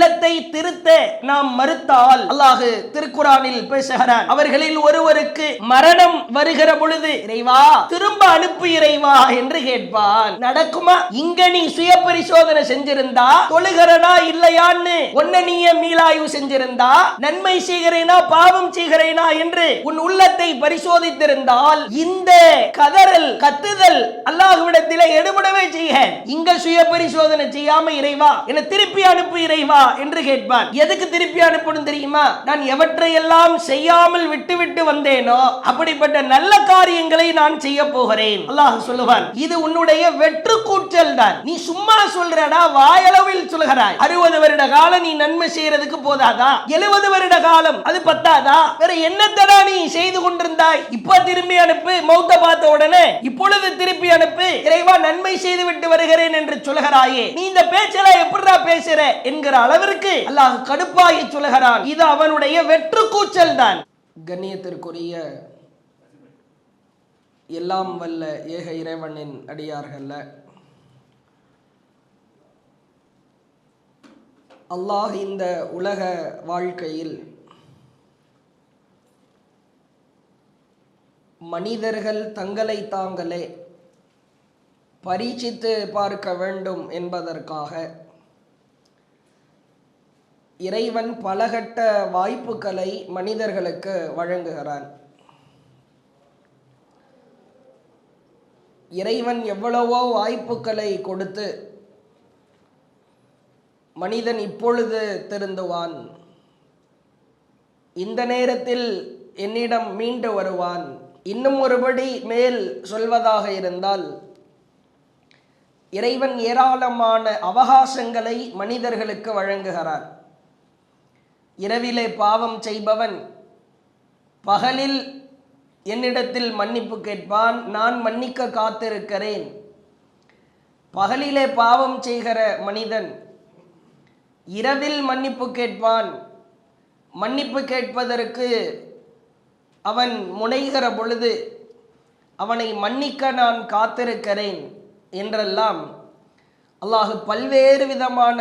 உள்ளத்தை திருத்த நாம் மறுத்தால் அல்லாஹ் திருக்குரானில் பேசுகிறார், அவர்களில் ஒருவருக்கு மரணம் வருகிற பொழுது இறைவா திரும்ப அனுப்பு இறைவா என்று கேட்பான். நடக்குமா? இங்க நீ சுய பரிசோதனை செஞ்சிருந்தா, தொழுகிறனா இல்லையான்னு ஒன்ன நீயே மீளாய்வு செஞ்சிருந்தா, நன்மை செய்கிறேனா பாவம் செய்கிறேனா என்று உன் உள்ளத்தை பரிசோதித்திருந்தால் இந்த கதறல் கத்துதல் அல்லாஹ்விடத்திலே எடுபடவே செய்ய. இங்க சுய பரிசோதனை செய்யாம இறைவா என்ன திருப்பி அனுப்பு இறைவா என்று கேட்பான். எதுக்கு திருப்பி அனுப்பணும் தெரியுமா? நான் எவற்றையெல்லாம் செய்யாமல் விட்டு வந்தேனோ அப்படிப்பட்ட நல்ல காரியங்களை நான் செய்ய போகிறேன். அல்லாஹ் சொல்லுவான், இது உன்னுடைய வெற்று கூச்சல் தான். நீ சும்மா சொல்றடா, வாயளவில் சொல்கிறாய். 60 வருட காலம் நீ நன்மை செய்யறதுக்கு போதாதா? 70 வருட காலம் அது பத்தாதா? வேற என்னத்தடா நீ செய்து கொண்டிருந்தாய்? இப்ப திரும்பி அனுப்பு, மௌத்த பார்த்த உடனே இப்பொழுது திருப்பி அனுப்பு, இறைவா நன்மை செய்து விட்டு வருகிறேன் என்று சொல்கிறாயே, நீ இந்த பேச்செல்லாம் எப்படிடா பேசுற என்கிற அளவிற்கு அல்லாஹ் கடுப்பாகி சொல்கிறான். இது அவனுடைய வெற்று கூச்சல் தான். கண்ணியத்திற்குரிய எல்லாம் வல்ல ஏக இறைவனின் அடியார்கள, அல்லாஹ் இந்த உலக வாழ்க்கையில் மனிதர்கள் தங்களை தாங்களே பரீட்சித்து பார்க்க வேண்டும் என்பதற்காக இறைவன் பலகட்ட வாய்ப்புகளை மனிதர்களுக்கு வழங்குகிறான். இறைவன் எவ்வளவோ வாய்ப்புகளை கொடுத்து மனிதன் இப்பொழுது திருந்துவான், இந்த நேரத்தில் என்னிடம் மீண்டு வருவான். இன்னும் ஒருபடி மேல் சொல்வதாக இருந்தால், இறைவன் ஏராளமான அவகாசங்களை மனிதர்களுக்கு வழங்குகிறார். இரவிலே பாவம் செய்பவன் பகலில் என்னிடத்தில் மன்னிப்பு கேட்பான், நான் மன்னிக்க காத்திருக்கிறேன். பகலிலே பாவம் செய்கிற மனிதன் இரவில் மன்னிப்பு கேட்பான். மன்னிப்பு கேட்பதற்கு அவன் முனைகிற பொழுது அவனை மன்னிக்க நான் காத்திருக்கிறேன் என்றெல்லாம் அல்லாஹ் பல்வேறு விதமான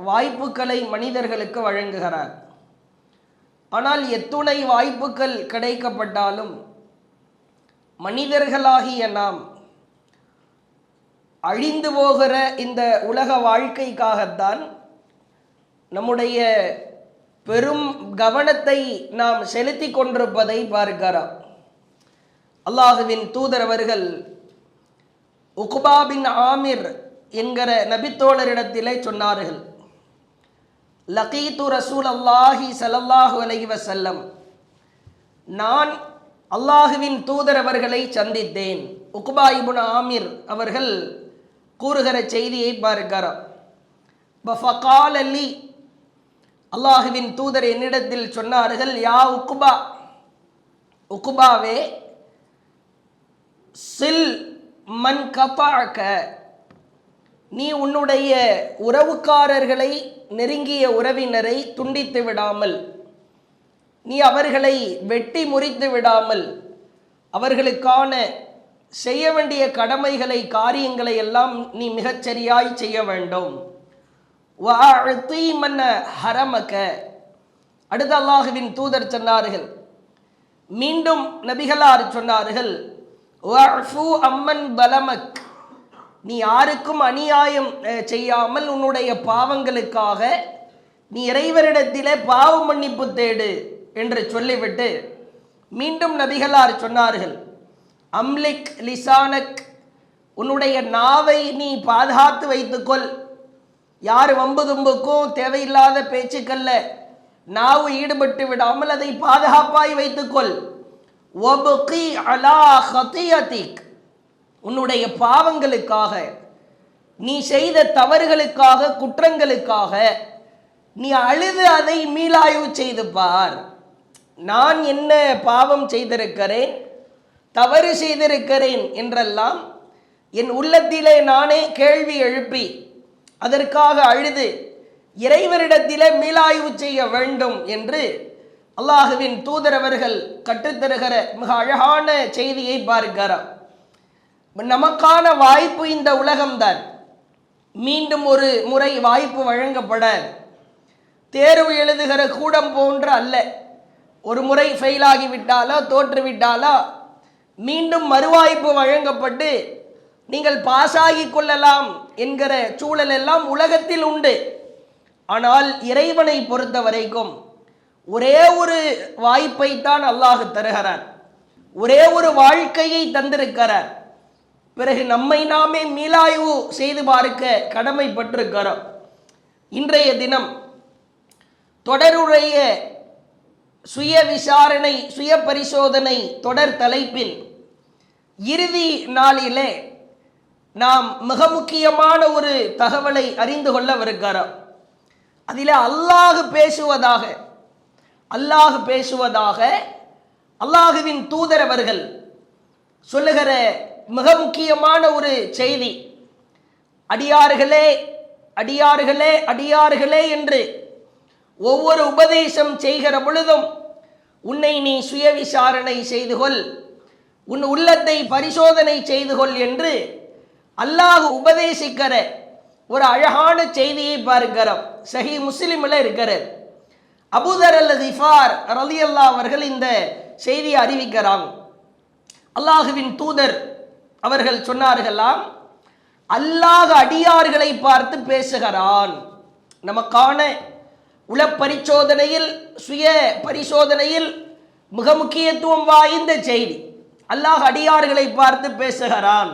வாய்ப்புகளை மனிதர்களுக்கு வழங்குகிறார். ஆனால் எத்துணை வாய்ப்புகள் கிடைக்கப்பட்டாலும் மனிதர்களாகிய நாம் அழிந்து போகிற இந்த உலக வாழ்க்கைக்காகத்தான் நம்முடைய பெரும் கவனத்தை நாம் செலுத்தி கொண்டிருப்பதை பார்க்கிறோம். அல்லாஹுவின் தூதர் அவர்கள் உக்பா பின் ஆமிர் என்கிற நபித்தோழரிடத்திலே சொன்னார்கள், லகீது ரசூல் அல்லாஹி ஸல்லல்லாஹு அலைஹி வஸல்லம், நான் அல்லாஹுவின் தூதர் அவர்களை சந்தித்தேன். உக்பா இப்னு ஆமிர் அவர்கள் கூறுகிற செய்தியை பார்க்கிறோம். ஃபகால லி, அல்லாஹுவின் தூதர் என்னிடத்தில் சொன்னார்கள், யா உக்பா, உக்பாவே, சில் மன் கஃபஅக, நீ உன்னுடைய உறவுக்காரர்களை, நெருங்கிய உறவினரை துண்டித்து விடாமல், நீ அவர்களை வெட்டி முறித்து விடாமல், அவர்களுக்கான செய்ய வேண்டிய கடமைகளை காரியங்களை எல்லாம் நீ மிகச்சரியாய் செய்ய வேண்டும். வஅதி மன் ஹரமக, அடுத்த அல்லாஹுவின் தூதர் சொன்னார்கள், மீண்டும் நபிகளார் சொன்னார்கள், வஅஃபு அம்மன் பலமக், நீ யாருக்கும் அநியாயம் செய்யாமல் உன்னுடைய பாவங்களுக்காக நீ இறைவரிடத்திலே பாவ மன்னிப்பு தேடு என்று சொல்லிவிட்டு மீண்டும் நபிகளார் சொன்னார்கள், அம்லிக் லிசானக், உன்னுடைய நாவை நீ பாதுகாத்து வைத்துக்கொள், யார் வம்பு தும்புக்கும் தேவையில்லாத பேச்சுக்கல்ல நாவு ஈடுபட்டு விடாமல் அதை பாதுகாப்பாய் வைத்துக்கொள். வபகி அலா ஹதியதிக், உன்னுடைய பாவங்களுக்காக, நீ செய்த தவறுகளுக்காக, குற்றங்களுக்காக நீ அழுது அதை மீளாய்வு செய்து பார். நான் என்ன பாவம் செய்திருக்கிறேன், தவறு செய்திருக்கிறேன் என்றெல்லாம் என் உள்ளத்திலே நானே கேள்வி எழுப்பி அதற்காக அழுது இறைவரிடத்திலே மீளாய்வு செய்ய வேண்டும் என்று அல்லாஹுவின் தூதர் அவர்கள் கற்றுத்தருகிற மிக அழகான செய்தியை பார்க்கிறார். நமக்கான வாய்ப்பு இந்த உலகம்தான். மீண்டும் ஒரு முறை வாய்ப்பு வழங்கப்பட தேர்வு எழுதுகிற கூடம் போன்று அல்ல. ஒரு முறை ஃபெயில் ஆகிவிட்டாலோ தோற்றுவிட்டாலோ மீண்டும் மறுவாய்ப்பு வழங்கப்பட்டு நீங்கள் பாஸ் ஆகி கொள்ளலாம் என்கிற சூழல் எல்லாம் உலகத்தில் உண்டு. ஆனால் இறைவனை பொறுத்த வரைக்கும் ஒரே ஒரு வாய்ப்பை தான் அல்லாஹ் தருகிறார், ஒரே ஒரு வாழ்க்கையை தந்திருக்கிறார். பிறகு நம்மை நாமே மீளாய்வு செய்து பார்க்க கடமைப்பட்டிருக்கிறோம். இன்றைய தினம் தொடருடைய சுய விசாரணை சுய பரிசோதனை தொடர் தலைப்பின் இறுதி நாளிலே நாம் மிக முக்கியமான ஒரு தகவலை அறிந்து கொள்ளவிருக்கிறோம். அதில் அல்லாஹ் பேசுவதாக அல்லாஹுவின் தூதர் அவர்கள் சொல்லுகிற மிக முக்கியமான ஒரு செய்தி. அடியார்களே அடியார்களே அடியார்களே என்று ஒவ்வொரு உபதேசம் செய்கிற பொழுதும் உன்னை நீ சுய விசாரணை செய்து கொள், உன் உள்ளத்தை பரிசோதனை செய்து கொள் என்று அல்லாஹ் உபதேசிக்கிற ஒரு அழகான செய்தியை பார்க்கிறோம். சஹீஹ் முஸ்லிமில் இருக்கிறது. அபூதர் அல்-கிஃபார் ரலியல்லாஹு அவர்கள் இந்த செய்தியை அறிவிக்கிறாங்க. அல்லாஹுவின் தூதர் அவர்கள் சொன்னார்களாம், அல்லாஹ் அடியார்களை பார்த்து பேசுகிறான். நமக்கான உளப்பரிசோதனையில் சுய பரிசோதனையில் மிக முக்கியத்துவம் வாய்ந்த செய்தி. அல்லாஹ் அடியார்களை பார்த்து பேசுகிறான்.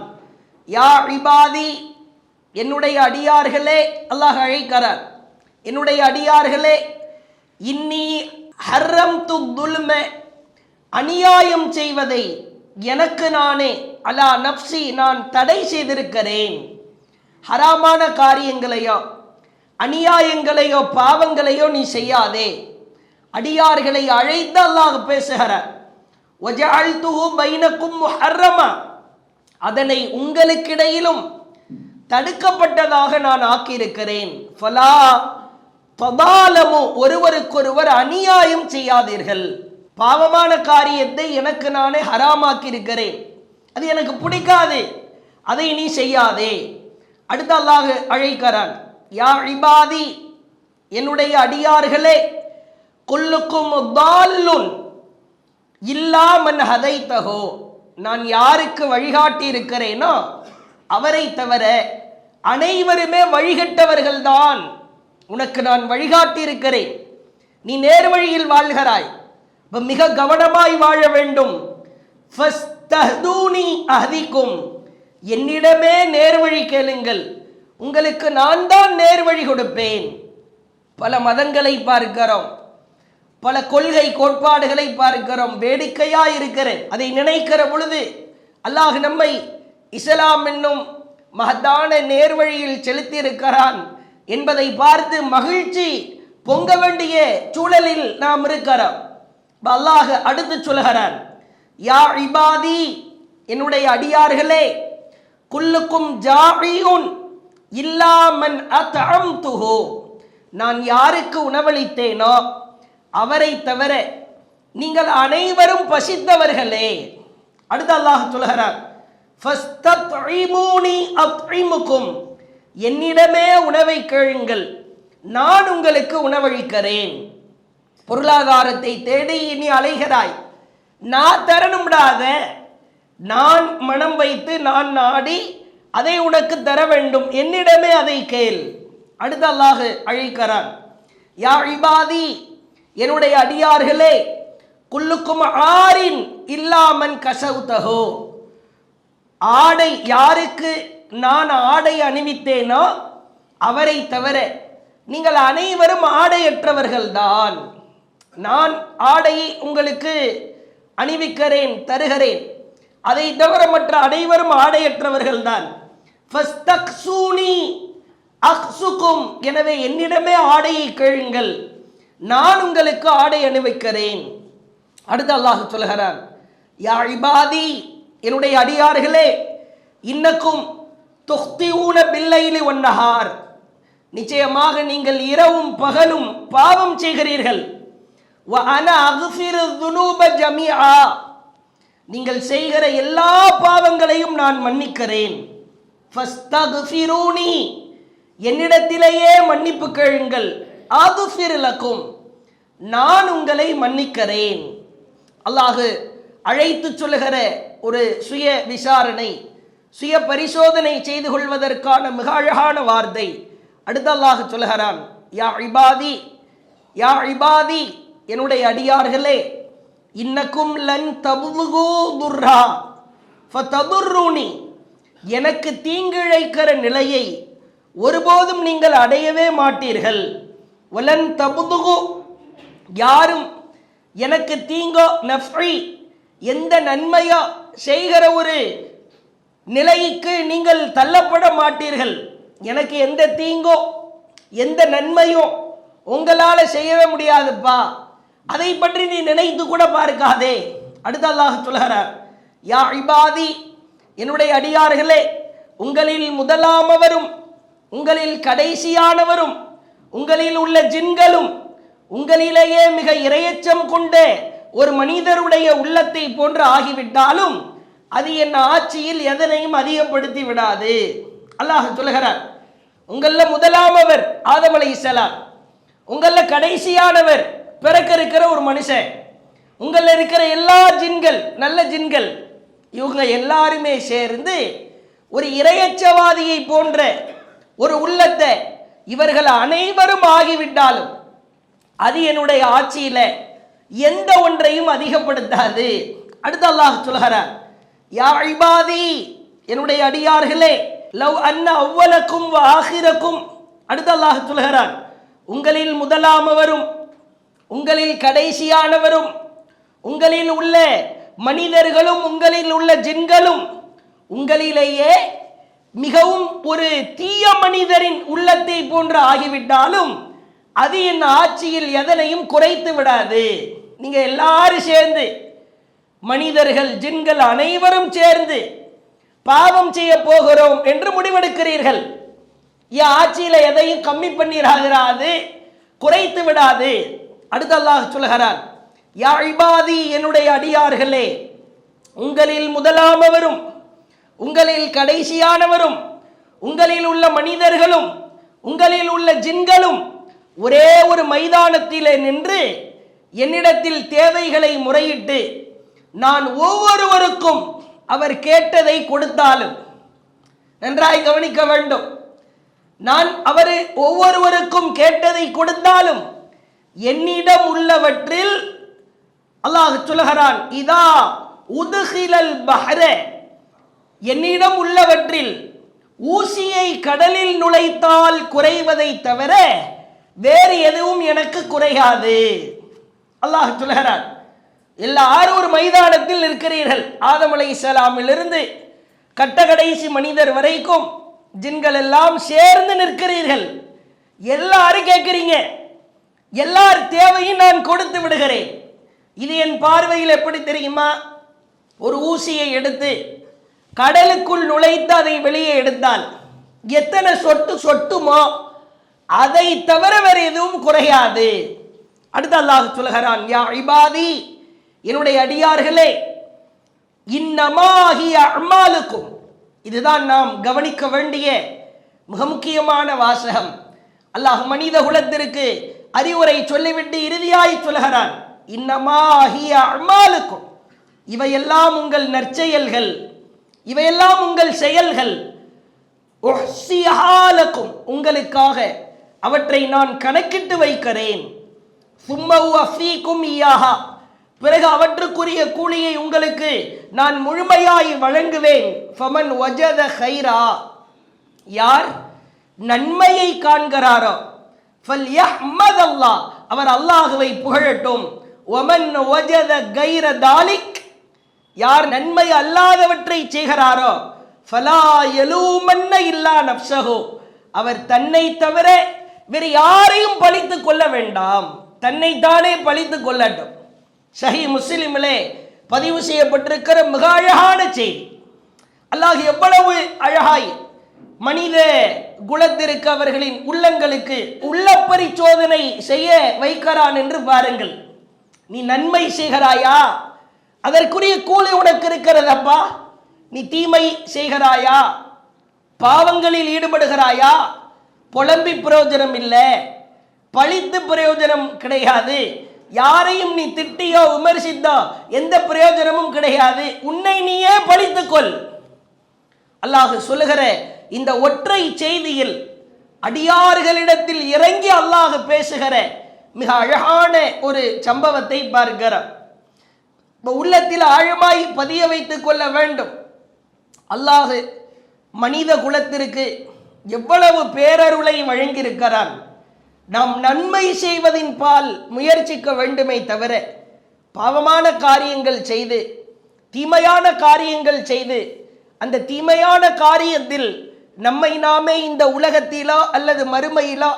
யா இபாதி, என்னுடைய அடியார்களே, அல்லாஹ் அழைக்கிறார், என்னுடைய அடியார்களே, இன்னி ஹர்ரம்து துல்ம, அநியாயம் செய்வதை எனக்கு நானே அலா நப்சி நான் தடை செய்திருக்கிறேன். ஹராமான காரியங்களையோ அநியாயங்களையோ பாவங்களையோ நீ செய்யாதே. அடியார்களை அழைத்து அல்லாஹ் பேசுகிறார். வஜஅல்துஹு பைனக்கும் முஹர்ரமா, அதனை உங்களுக்கிடையிலும் தடுக்கப்பட்டதாக நான் ஆக்கியிருக்கிறேன். ஃபலா ததாலமு, ஒருவருக்கொருவர் அநியாயம் செய்யாதீர்கள். பாவமான காரியத்தை எனக்கு நானே ஹராமாக்கி இருக்கிறேன், அது எனக்கு பிடிக்காது, அதை நீ செய்யாதே. அடுத்த அல்லாஹ் அழைக்கிறான், யா இபாதி, என்னுடைய அடியார்களே, குல்லுக்கும் தால்லுன் இல்லா மன் ஹதைத்தஹோ, நான் யாருக்கு வழிகாட்டி இருக்கிறேனோ அவரை தவிர அனைவருமே வழிகட்டவர்கள்தான். உனக்கு நான் வழிகாட்டி இருக்கிறேன், நீ நேர்வழியில் வாழ்கிறாய், மிக கவனமாய் வாழ வேண்டும். ஃபஸ்தஹ்தூனி அஹ்திக்கும், என்னிடமே நேர்வழி கேளுங்கள், உங்களுக்கு நான் தான் நேர்வழி கொடுப்பேன். பல மதங்களை பார்க்கிறோம், பல கொள்கை கோட்பாடுகளை பார்க்கிறோம், வேடிக்கையா இருக்கிறது. அதை நினைக்கிற பொழுது அல்லாஹ் நம்மை இஸ்லாம் என்னும் மகத்தான நேர்வழியில் செலுத்தி இருக்கிறான் என்பதை பார்த்து மகிழ்ச்சி பொங்க வேண்டிய சூழலில் நாம் இருக்கிறோம். அல்லாஹ் அடுத்து சொல்கிறான், யா இபாதி, என்னுடைய அடியார்களே, குல்லுக்கும் ஜாஇஉன் இல்லா மன் அத்அம்துஹு, நான் யாருக்கு உணவளித்தேனோ அவரை தவிர நீங்கள் அனைவரும் பசித்தவர்களே. அடுத்து அல்லாஹ் சொல்கிறார், ஃபஸ்தத்இமூனி அத்இமுக்கும், என்னிடமே உணவை கேளுங்கள், நான் உங்களுக்கு உணவளிக்கிறேன். பொருளாதாரத்தை தேடி இனி அலைகிறாய், நான் தரணும்டாத, நான் மனம் வைத்து நான் நாடி அதை உனக்கு தர வேண்டும், என்னிடமே அதை கேள். அடுத்து அல்லாஹ் அழைக்கிறான், யா இபாதி, என்னுடைய அடியார்களே, குல்லுக்கும் ஆரின் இல்லாமன் கசவுதஹோ, ஆடை யாருக்கு நான் ஆடை அணிவித்தேனோ அவரை தவிர நீங்கள் அனைவரும் ஆடையற்றவர்கள்தான். நான் ஆடையை உங்களுக்கு அணிவிக்கிறேன், தருகிறேன், அதை தவிர மற்ற அனைவரும் ஆடையற்றவர்கள்தான். ஃபஸ்தக்ஸூனி அக்ஸுக்கும், எனவே என்னிடமே ஆடையை கேளுங்கள், நான் உங்களுக்கு ஆடை அணிவிக்கிறேன். அடுத்து அல்லாஹ் சொல்கிறான், யா இபாதி, என்னுடைய அடியார்களே, இன்னக்கும் துக்திஊன பில்லைலி வன்னஹார், நிச்சயமாக நீங்கள் இரவும் பகலும் பாவம் செய்கிறீர்கள். வ அனா அக்ஃபிரு ذுனூப ஜமீஆ, நீங்கள் செய்கிற எல்லா பாவங்களையும் நான் மன்னிக்கிறேன். ஃபஸ்தக்ஃபிரூனி, என்னிடத்திலேயே மன்னிப்பு கேளுங்கள். அக்ஃபிர் லக்கும், நான் உங்களை மன்னிக்கிறேன். அல்லாஹ் அழைத்து சொல்லுகிற ஒரு சுய விசாரணை, சுய பரிசோதனை செய்து கொள்வதற்கான மிக அழகான வார்த்தை. அடுத்து அல்லாஹ் சொல்லுகிறான், யா இபாதி, யா இபாதி, என்னுடைய அடியார்களே, இன்னக்கும் லன் தபுலுகு துர்ரா ஃபததுர்ருனி, எனக்கு தீங்கிழைக்கிற நிலையை ஒருபோதும் நீங்கள் அடையவே மாட்டீர்கள். வலன் தபுலுகு, யாரும் எனக்கு தீங்கோ நஃபி, எந்த நன்மையோ செய்கிற ஒரு நிலைக்கு நீங்கள் தள்ளப்பட மாட்டீர்கள். எனக்கு எந்த தீங்கோ எந்த நன்மையோ உங்களால் செய்யவே முடியாதுப்பா, அதை பற்றி நீ நினைத்து கூட பார்க்காதே. அடுத்த அல்லாஹ் சொல்கிறார், யா இபாதி, என்னுடைய அடியார்களே, உங்களில் முதலாமவரும் உங்களில் கடைசியானவரும் உங்களில் உள்ள ஜின்களும் உங்களிலேயே மிக இரையச்சம் கொண்ட ஒரு மனிதருடைய உள்ளத்தை போன்று ஆகிவிட்டாலும் அது என் ஆட்சியில் எதனையும் அதிகப்படுத்தி விடாது. அல்லாஹ் சொல்கிறார், உங்கள முதலாமவர் ஆதம் அலைஹிஸ்ஸலாம், உங்கள கடைசியானவர் பிறக்க இருக்கிற ஒரு மனுஷன், உங்கள இருக்கிற எல்லா ஜின்கள் நல்ல ஜின்கள், இவங்க எல்லாருமே சேர்ந்து ஒரு இரையச்சவாதியை போன்ற ஒரு உள்ளத்தை இவர்கள் அனைவரும் ஆகிவிட்டாலும் அது என்னுடைய ஆட்சியில எந்த ஒன்றையும் அதிகப்படுத்தாது. அடுத்து அல்லாஹ் சொல்கிறார், யா இபாதி, என்னுடைய அடியார்களே, லவ் அன்ன அவ்வலக்கும் வ ஆகிரக்கும், அடுத்து அல்லாஹ் சொல்கிறான், உங்களில் முதலாமவரும் உங்களில் கடைசியானவரும் உங்களில் உள்ள மனிதர்களும் உங்களில் உள்ள ஜின்களும் உங்களிலேயே மிகவும் ஒரு தீய மனிதரின் உள்ளத்தை போன்று ஆகிவிட்டாலும் அது என் ஆட்சியில் எதனையும் குறைத்து விடாது. நீங்க எல்லாரும் சேர்ந்து, மனிதர்கள் ஜின்கள் அனைவரும் சேர்ந்து பாவம் செய்ய போகிறோம் என்று முடிவெடுக்கிறீர்கள், என் ஆட்சியில எதையும் கம்மி பண்ணிடாது, குறைத்து விடாது. அடுத்து அல்லாஹ் சொல்கிறார், யா இபாதி, என்னுடைய அடியார்களே, உங்களில் முதலாமவரும் உங்களில் கடைசியானவரும் உங்களில் உள்ள மனிதர்களும் உங்களில் உள்ள ஜின்களும் ஒரே ஒரு மைதானத்திலே நின்று என்னிடத்தில் தேவைகளை முறையிட்டு நான் ஒவ்வொருவருக்கும் அவர் கேட்டதை கொடுத்தாலும், நன்றாய் கவனிக்க வேண்டும், நான் அவர் ஒவ்வொருவருக்கும் கேட்டதை கொடுத்தாலும் என்னிடம் உள்ளவற்றில் அல்லாஹ் சொல்கிறான், இதா உதுகிலல் பஹ்ர, என்னிடம் உள்ளவற்றில் ஊசியை கடலில் நுழைத்தால் குறைவதை தவிர வேறு எதுவும் எனக்கு குறையாது. அல்லாஹ் சொல்கிறான், எல்லாரும் ஒரு மைதானத்தில் இருக்கிறீர்கள், ஆதம் அலைஹிஸ்ஸலாமிலிருந்து கட்டகடைசி மனிதர் வரைக்கும் ஜின்கள் எல்லாம் சேர்ந்து நிற்கிறீர்கள். எல்லாரும் கேட்கிறீங்க, எல்லார் தேவையும் நான் கொடுத்து விடுகிறேன். இது என் பார்வையில் எப்படி தெரியுமா, ஒரு ஊசியை எடுத்து கடலுக்குள் நுழைத்து அதை வெளியே எடுத்தால் எத்தனை சொட்டு சொட்டுமோ அதை தவிர வேறு எதுவும் குறையாது. அடுத்து அல்லாஹ் சொல்கிறான், யா இபாதி, என்னுடைய அடியார்களே, இன்னமாஹிய அமாலுக்கும், இதுதான் நாம் கவனிக்க வேண்டிய மிக முக்கியமான வாசகம். அல்லாஹ் மனித குலத்திற்கு அறிவுரை சொல்லிவிட்டு இறுதியாய் சொல்கிறான், இன்னமாஹிய அமாலுக்கும், இவையெல்லாம் உங்கள் நற்செயல்கள், இவையெல்லாம் உங்கள் செயல்கள், உஹ்சிஹாலக்கும், உங்களுக்காக அவற்றை நான் கணக்கிட்டு வைக்கிறேன், சும்மவு அஃபீக்கும் இயாஹா, பிறகு அவற்றுக்குரிய கூலியை உங்களுக்கு நான் முழுமையாய் வழங்குவேன். ஃபமன் வஜத ஹைரா, யார் நன்மையை காண்கிறாரோ, ஃபல்யஹ்மதல்லாஹ், அவர் அல்லாஹ்வை புகழட்டும். வமன் வஜத கைர தாலிக், யார் நன்மை அல்லாதவற்றை செய்கிறாரோ, ஃபலா யலூமன்ன இல்லா நஃப்ஸஹு, அவர் தன்னை தவிர வேறு யாரையும் பழித்துக் கொள்ள வேண்டாம், தன்னைத்தானே பழித்துக் கொள்ளட்டும். ஸஹீஹ் முஸ்லிமிலே பதிவு செய்யப்பட்டிருக்கிற மிக அழகான செய்தி. அல்லாஹ் எவ்வளவு அழகாய் மனித குலத்திற்கு அவர்களின் உள்ளங்களுக்கு உள்ள பரிசோதனை செய்ய வைக்கிறான் என்று பாருங்கள். நீ நன்மை செய்கிறாயா, அதற்குரிய கூலி உனக்கு இருக்கிறதப்பா. நீ தீமை செய்கிறாயா, பாவங்களில் ஈடுபடுகிறாயா, புலம்பி பிரயோஜனம் இல்லை, பழித்து பிரயோஜனம் கிடையாது. யாரையும் நீ திட்டியோ விமர்சித்தோ எந்த பிரயோஜனமும் கிடையாது. உன்னை நீயே பழித்துக்கொள். அல்லாஹ் சொல்லுகிற இந்த ஒற்றை செய்தியில் அடியார்களிடத்தில் இறங்கி அல்லாஹ் பேசுகிற மிக அழகான ஒரு சம்பவத்தை பார்க்கிறோம். உள்ளத்தில் ஆழமாய் பதிய வைத்துக் கொள்ள வேண்டும். அல்லாஹ் மனித குலத்திற்கு எவ்வளவு பேரருளை வழங்கியிருக்கிறான். நாம் நன்மை செய்வதின் பால் முயற்சிக்க வேண்டுமே தவிர பாவமான காரியங்கள் செய்து தீமையான காரியங்கள் செய்து அந்த தீமையான காரியத்தில் நம்மை நாமே இந்த உலகத்திலோ அல்லது மறுமையிலோ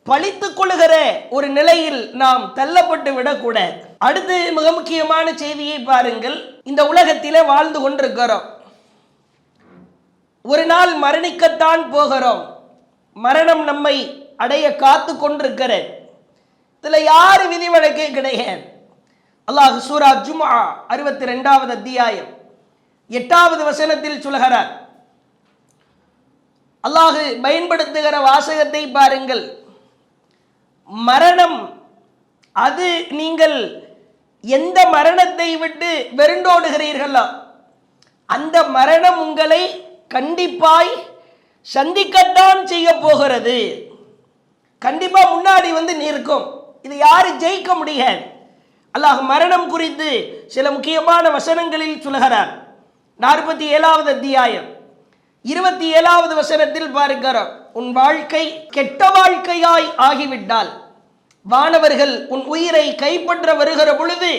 பழித்துக் கொள்ளுகிற ஒரு நிலையில் நாம் தள்ளப்பட்டு விடக்கூடாது. அடுத்து மிக முக்கியமான செய்தியை பாருங்கள். இந்த உலகத்திலே வாழ்ந்து கொண்டிருக்கிறோம். ஒரு நாள் மரணிக்கத்தான் போகிறோம். மரணம் நம்மை அடைய காத்து கொண்டிருக்கிற இதுல யாரு விதிவிலக்கே கிடையாது. அல்லாஹ் சூரா ஜும்ஆ 62வது அத்தியாயம் 8வது வசனத்தில் சொல்கிறார். அல்லாஹ் பயன்படுத்துகிற வாசகத்தை பாருங்கள். மரணம் அது நீங்கள் எந்த மரணத்தை விட்டு வெருண்டோடுகிறீர்களோ அந்த மரணம் உங்களை கண்டிப்பாய் சந்திக்கத்தான் செய்ய போகிறது. கண்டிப்பா முன்னாடி வந்து நிற்கும். இது யாரு ஜெயிக்க முடியாது. அல்லாஹ் மரணம் குறித்து சில முக்கியமான வசனங்களில் சொல்கிறார். 47வது அத்தியாயம் 27வது வசனத்தில் பார்க்கிறோம். உன் வாழ்க்கை கெட்ட வாழ்க்கையாய் ஆகிவிட்டால் வானவர்கள் உன் உயிரை கைப்பற்ற வருகிற பொழுது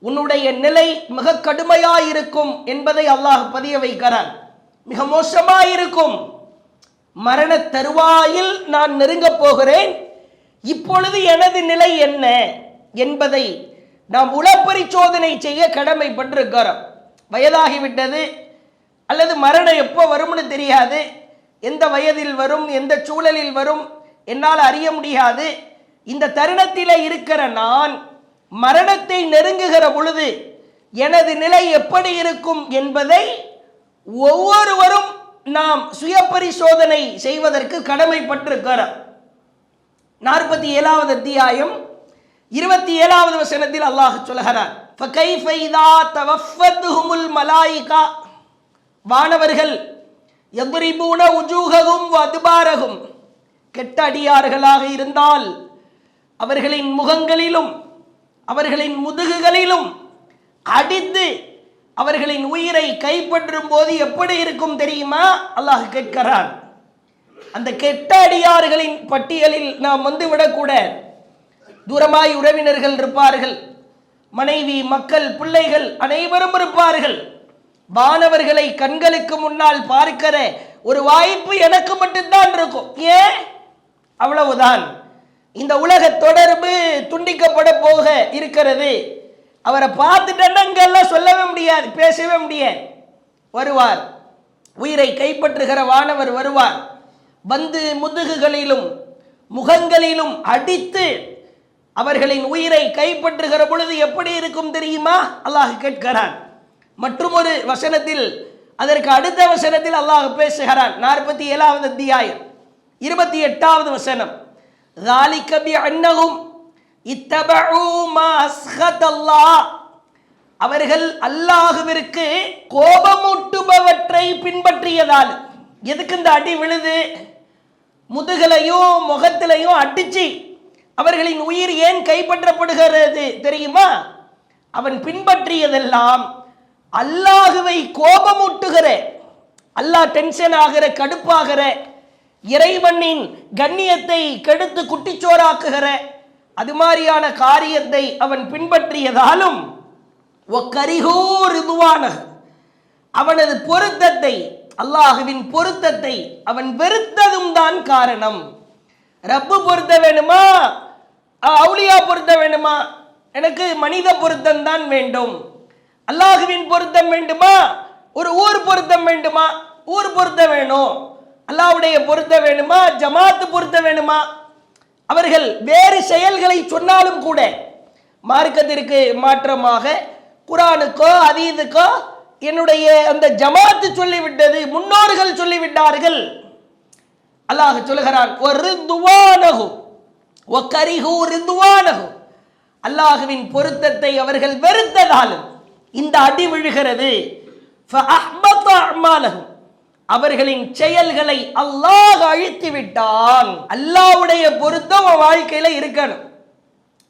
உன்னுடைய நிலை மிக கடுமையாயிருக்கும் என்பதை அல்லாஹ் பதிய வைக்கிறான். மிக மோசமாயிருக்கும். மரண தருவாயில் நான் நெருங்கப் போகிறேன். இப்பொழுது எனது நிலை என்ன என்பதை நாம் உளப்பரிசோதனை செய்ய கடமைப்பட்டிருக்கிறோம். வயதாகிவிட்டது அல்லது மரணம் எப்போ வரும்னு தெரியாது. எந்த வயதில் வரும், எந்த சூழலில் வரும் என்னால் அறிய முடியாது. இந்த தருணத்தில் இருக்கிற நான் மரணத்தை நெருங்குகிற பொழுது எனது நிலை எப்படி இருக்கும் என்பதை ஒவ்வொருவரும் நாம் சுய பரிசோதனை செய்வதற்கு கடமைப்பட்டிருக்கிறோம். 47வது அத்தியாயம் 27வது வசனத்தில் அல்லாஹ் சொல்கிறார். ஃபகைஃப இதா தவஃபத்துஹுமுல் மலாயிகா வானவர்கள் யத்ரிபூன உஜூஹஹும் வ அத்பாரஹும் கெட்ட அடியார்களாக இருந்தால் அவர்களின் முகங்களிலும் அவர்களின் முதுகுகளிலும் அடித்து அவர்களின் உயிரை கைப்பற்றும் போது எப்படி இருக்கும் தெரியுமா? அல்லாஹ் கேட்கிறான். அந்த கெட்ட அடியார்களின் பட்டியலில் நாம் வந்து விடக்கூடாது. தூரமாய் உறவினர்கள் இருப்பார்கள், மனைவி, மக்கள், பிள்ளைகள் அனைவரும் இருப்பார்கள். வானவர்களை கண்களுக்கு முன்னால் பார்க்கிற ஒரு வாய்ப்பு எனக்கு மட்டும்தான் இருக்கும். ஏன்? அவ்வளவுதான். இந்த உலக தொடர்பு துண்டிக்கப்பட போக இருக்கிறது. அவரை பார்த்துட்டெல்லாம் சொல்லவே முடியாது, பேசவே முடியாது. வருவார், உயிரை கைப்பற்றுகிற வானவர் வருவார். வந்து முதுகுகளிலும் முகங்களிலும் அடித்து அவர்களின் உயிரை கைப்பற்றுகிற பொழுது எப்படி இருக்கும் தெரியுமா? அல்லாஹ் கேட்கிறான். மற்றும் ஒரு வசனத்தில், அதற்கு அடுத்த வசனத்தில் அல்லாஹ் பேசுகிறான். 47வது அத்தியாயம் 28வது வசனம். ذَلِكَ بِأَنَّهُمْ اتَّبَعُوا مَا أَسْخَطَ اللَّهُ அவர்கள் அல்லாஹ்விற்கு கோபமூட்டுபவற்றை பின்பற்றியதால். எதுக்கு இந்த அடி விழுது? முதுகலையும் முகத்திலையும் அடிச்சு அவர்களின் உயிர் ஏன் கைப்பற்றப்படுகிறது தெரியுமா? அவன் பின்பற்றியதெல்லாம் அல்லாஹுவை கோபமூட்டுகிற, அல்லாஹ் டென்ஷன் ஆகிற, கடுப்பாகிற, இறைவனின் கண்ணியத்தை கெடுத்து குட்டிச்சோறாக்குகிற அது மாதிரியான காரியத்தை அவன் பின்பற்றியதாலும் அவனது பொருத்தத்தை, அல்லாஹுவின் பொருத்தத்தை அவன் வெறுத்ததும் தான் காரணம். ரப்பு பொருத்த வேணுமா, அவுலியா பொருத்த வேணுமா? எனக்கு மனித பொருத்தம் தான் வேண்டும். அல்லாஹுவின் பொருத்தம் வேண்டுமா? ஒரு ஊர் பொருத்தம் வேண்டுமா? ஊர் பொருத்த வேணும். அல்லாஹ்வுடைய பொருத்த வேணுமா? ஜமாத்து பொருத்த வேணுமா? அவர்கள் வேறு செயல்களை சொன்னாலும் கூட மார்க்கத்திற்கு மாற்றமாக குர்ஆனுக்கோ ஹதீஸுக்கோ என்னுடைய அந்த ஜமாத்து சொல்லிவிட்டது, முன்னோர்கள் சொல்லிவிட்டார்கள். அல்லாஹ் சொல்கிறான், ஒரு துவானகு வகரிஹு ரிதுவானஹு, அல்லாஹ்வின் பொருத்தத்தை அவர்கள் வெறுத்ததாலும் இந்த அடி விழுகிறது. ஃபஅஹ்பத அஅமாலஹும், அவர்களின் செயல்களை அல்லாஹ் அழித்து விட்டான். அல்லாஹ்வுடைய பொருத்தம் வாழ்க்கையில இருக்கணும்.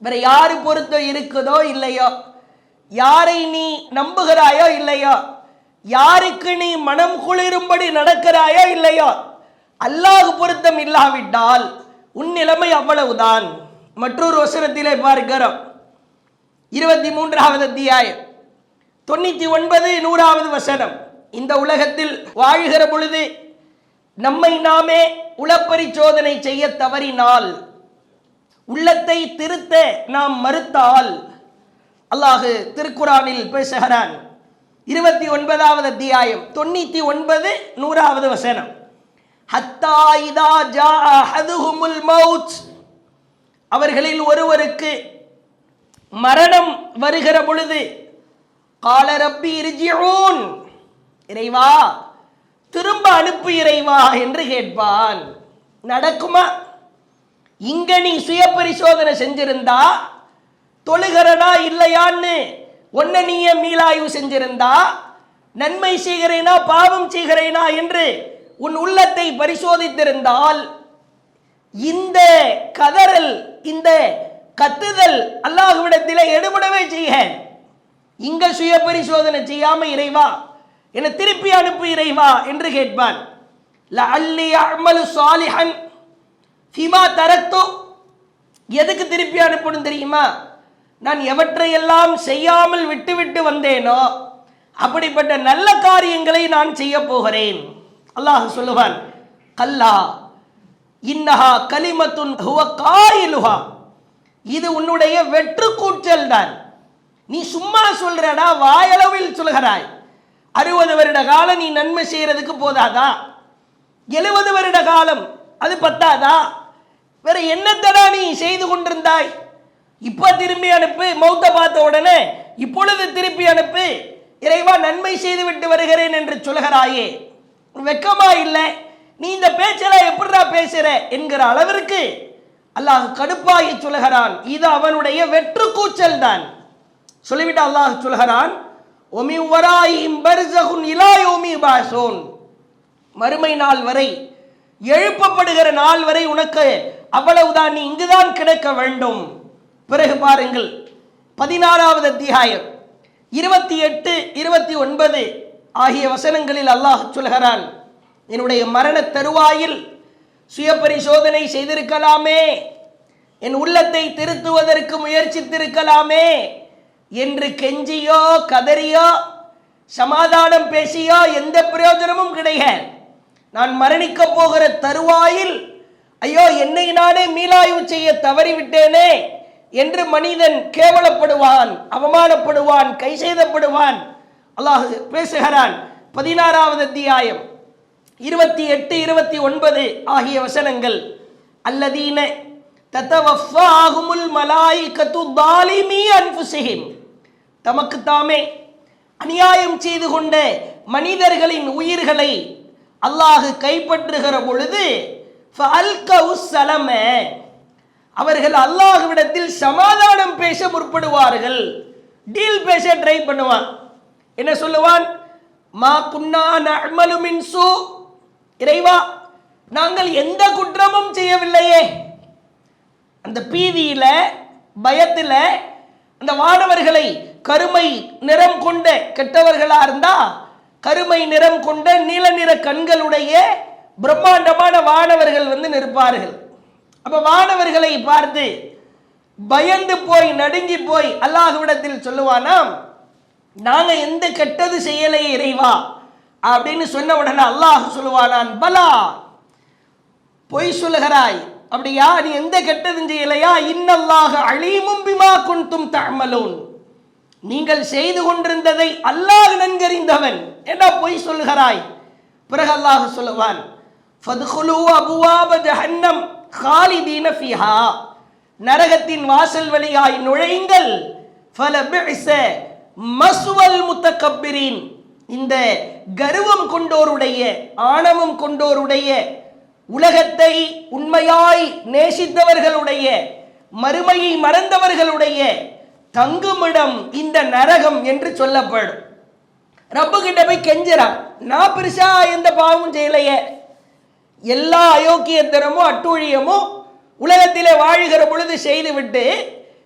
வேற யாரு பொருத்தம் இருக்குதோ இல்லையோ, யாரை நீ நம்புகிறாயோ இல்லையோ, யாருக்கு நீ மனம் குளிரும்படி நடக்கிறாயோ இல்லையோ, அல்லாஹ் பொருத்தம் இல்லாவிட்டால் உன் நிலைமை அவ்வளவுதான். மற்றொரு வசனத்திலே பார்க்கிறோம், 23வது அத்தியாயம் 99 100வது வசனம். இந்த உலகத்தில் வாழ்கிற பொழுது நம்மை நாமே உளப்பரிசோதனை செய்ய தவறினால், உள்ளத்தை திருத்த நாம் மறுத்தால், அல்லாஹ் திருக்குரானில் பேசுகிறான். 29வது அத்தியாயம் 99 100வது வசனம். ஹத்தா இதா ஜாஅ அஹதுஹுமுல் மௌத், அவர்களில் ஒருவருக்கு மரணம் வருகிற பொழுது, கால ரப்பி இர்ஜிஊன், இறைவா திரும்ப அனுப்பு இறைவா என்று கேட்பான். நடக்குமா? இங்க நீ சுய பரிசோதனை செஞ்சிருந்தா, தொழுகிறனா இல்லையான்னு ஒன்ன நீயே மீளாய்வு செஞ்சிருந்தா, நன்மை செய்கிறேனா பாவம் செய்கிறேனா என்று உன் உள்ளத்தை பரிசோதித்திருந்தால், இந்த கதறல், இந்த கத்துதல் அல்லாஹ்விடத்திலே எடுபடவே செய்ய. இங்க சுய பரிசோதனை செய்யாம இறைவா என்னை திருப்பி அனுப்பு இறைவா என்று கேட்பான். லஅல்லி அஅமலு ஸாலிஹன் ஃபிமா தரக்து, எதுக்கு திருப்பி அனுப்பணும் தெரியுமா? நான் எவற்றையெல்லாம் செய்யாமல் விட்டு வந்தேனோ அப்படிப்பட்ட நல்ல காரியங்களை நான் செய்ய போகிறேன். அல்லாஹ் சொல்லுவான், கல்லா இன்னஹா கலிமத்துன் ஹுவ காயிலுஹா, இது உன்னுடைய வெற்று கூற்றல் தான். நீ சும்மா சொல்றடா, வாயளவில் சொல்கிறாய். 60 வருட காலம் நீ நன்மை செய்யறதுக்கு போதாதா? 70 வருட காலம் அது பத்தாதா? வேற என்னத்தடா நீ செய்து கொண்டிருந்தாய்? இப்ப திரும்பி அனுப்பு, மௌத்த பார்த்த உடனே இப்பொழுது திருப்பி அனுப்பு, இறைவா நன்மை செய்து விட்டு வருகிறேன் என்று சொல்கிறாயே, வெக்கமா இல்லை? நீ இந்த பேச்செல்லாம் எப்படிடா பேசுற என்கிற அளவிற்கு அல்லாஹ் கடுப்பாகி சொல்கிறான். இது அவனுடைய வெற்று கூச்சல் தான். சொல்லிவிட்டு அல்லாஹ் சொல்கிறான், ஒமி வராயிம் பர்ஸகுன் இலா யௌமி யுபஅஸூன், மறுமை நாள் வரை, எழுப்பப்படுகிற நாள் வரை உனக்கு அவ்வளவுதான், நீ இங்குதான் கிடக்க வேண்டும். பிறகு பாருங்கள் 16வது அத்தியாயம் 28 29 ஆகிய வசனங்களில் அல்லாஹ் சொல்கிறான், என்னுடைய மரண தருவாயில் சுய பரிசோதனை செய்திருக்கலாமே, என் உள்ளத்தை திருத்துவதற்கு முயற்சித்திருக்கலாமே என்று கெஞ்சியோ கதறியோ சமாதானம் பேசியோ எந்த பிரயோஜனமும் கிடையாது. நான் மரணிக்க போகிற தருவாயில், ஐயோ என்னை நானே மீளாய்வு செய்ய தவறிவிட்டேனே என்று மனிதன் கேவலப்படுவான், அவமானப்படுவான், கை செய்தப்படுவான். அல்லாஹ் பேசுகிறான். 16வது அத்தியாயம் 28 29 ஆகிய வசனங்கள். அல்லதீன ததவஃபாஹுமுல் மலாயிகத்து ஸாலிமீ அன்ஃபுஸிஹிம், தமக்கு தாமே அநியாயம் செய்து கொண்ட மனிதர்களின் உயிர்களை அல்லாஹ் கைப்பற்றுகிற பொழுது ஃபஅல்கவுஸ் ஸலம, அவர்கள் அல்லாஹ்விடத்தில் சமாதானம் பேச முற்படுவார்கள். டீல் பேச ட்ரை பண்ணுவான். என்ன சொல்லுவான்? மா குன்னா நஅமலு மின் சூ, இறைவா நாங்கள் எந்த குற்றமும் செய்யவில்லையே. அந்த பீதியில பயத்தில் அந்த வானவர்களை கருமை நிறம் கொண்ட, கெட்டவர்களா இருந்தா கருமை நிறம் கொண்ட நீல நிற கண்களுடைய பிரம்மாண்டமான வானவர்கள் வந்து நிற்பார்கள். அப்ப வானவர்களை பார்த்து பயந்து போய் நடுங்கி போய் அல்லாஹ்விடத்தில் சொல்லுவானாம், நாங்க எந்த கெட்டது செய்யலையே இறைவா அப்படின்னு சொன்ன உடனே அல்லாஹ் சொல்லுவானான், பலா பொய் சொல்லுகிறாய், அப்படியா? நீ எந்த கெட்டதும் செய்யலையா? இன்னல்லாஹ அலீமும் பிமா குன்தும் தஅமலூன், நீங்கள் செய்து கொண்டிருந்ததை அல்லாஹ் நன்கறிந்தவன், என்ன பொய் சொல்லுகிறாய்? பிறகு அல்லாஹ் சொல்லுவான், ஃபத்குலு அபுவாப ஜஹன்னம் காலிதீன ஃபீஹா, நரகத்தின் வாசல் வழியாய் நுழையுங்கள். ஃபலபிஸ மஸ்வல் முத்தகப்பிரின், இந்த கர்வம் கொண்டோருடைய, ஆணவம் கொண்டோருடைய உலகத்தை உண்மையாய் நேசித்தவர்களுடைய, மறுமையை மறந்தவர்களுடைய தங்குமிடம் இந்த நரகம் என்று சொல்லப்படும். ரப்பு கிட்ட போய் கெஞ்சுறான், நான் பெருசா எந்த பாவமும் செய்யலையே, எல்லா அயோக்கியத்தனமும் அட்டூழியமும் உலகத்திலே வாழுகிற பொழுது செய்துவிட்டு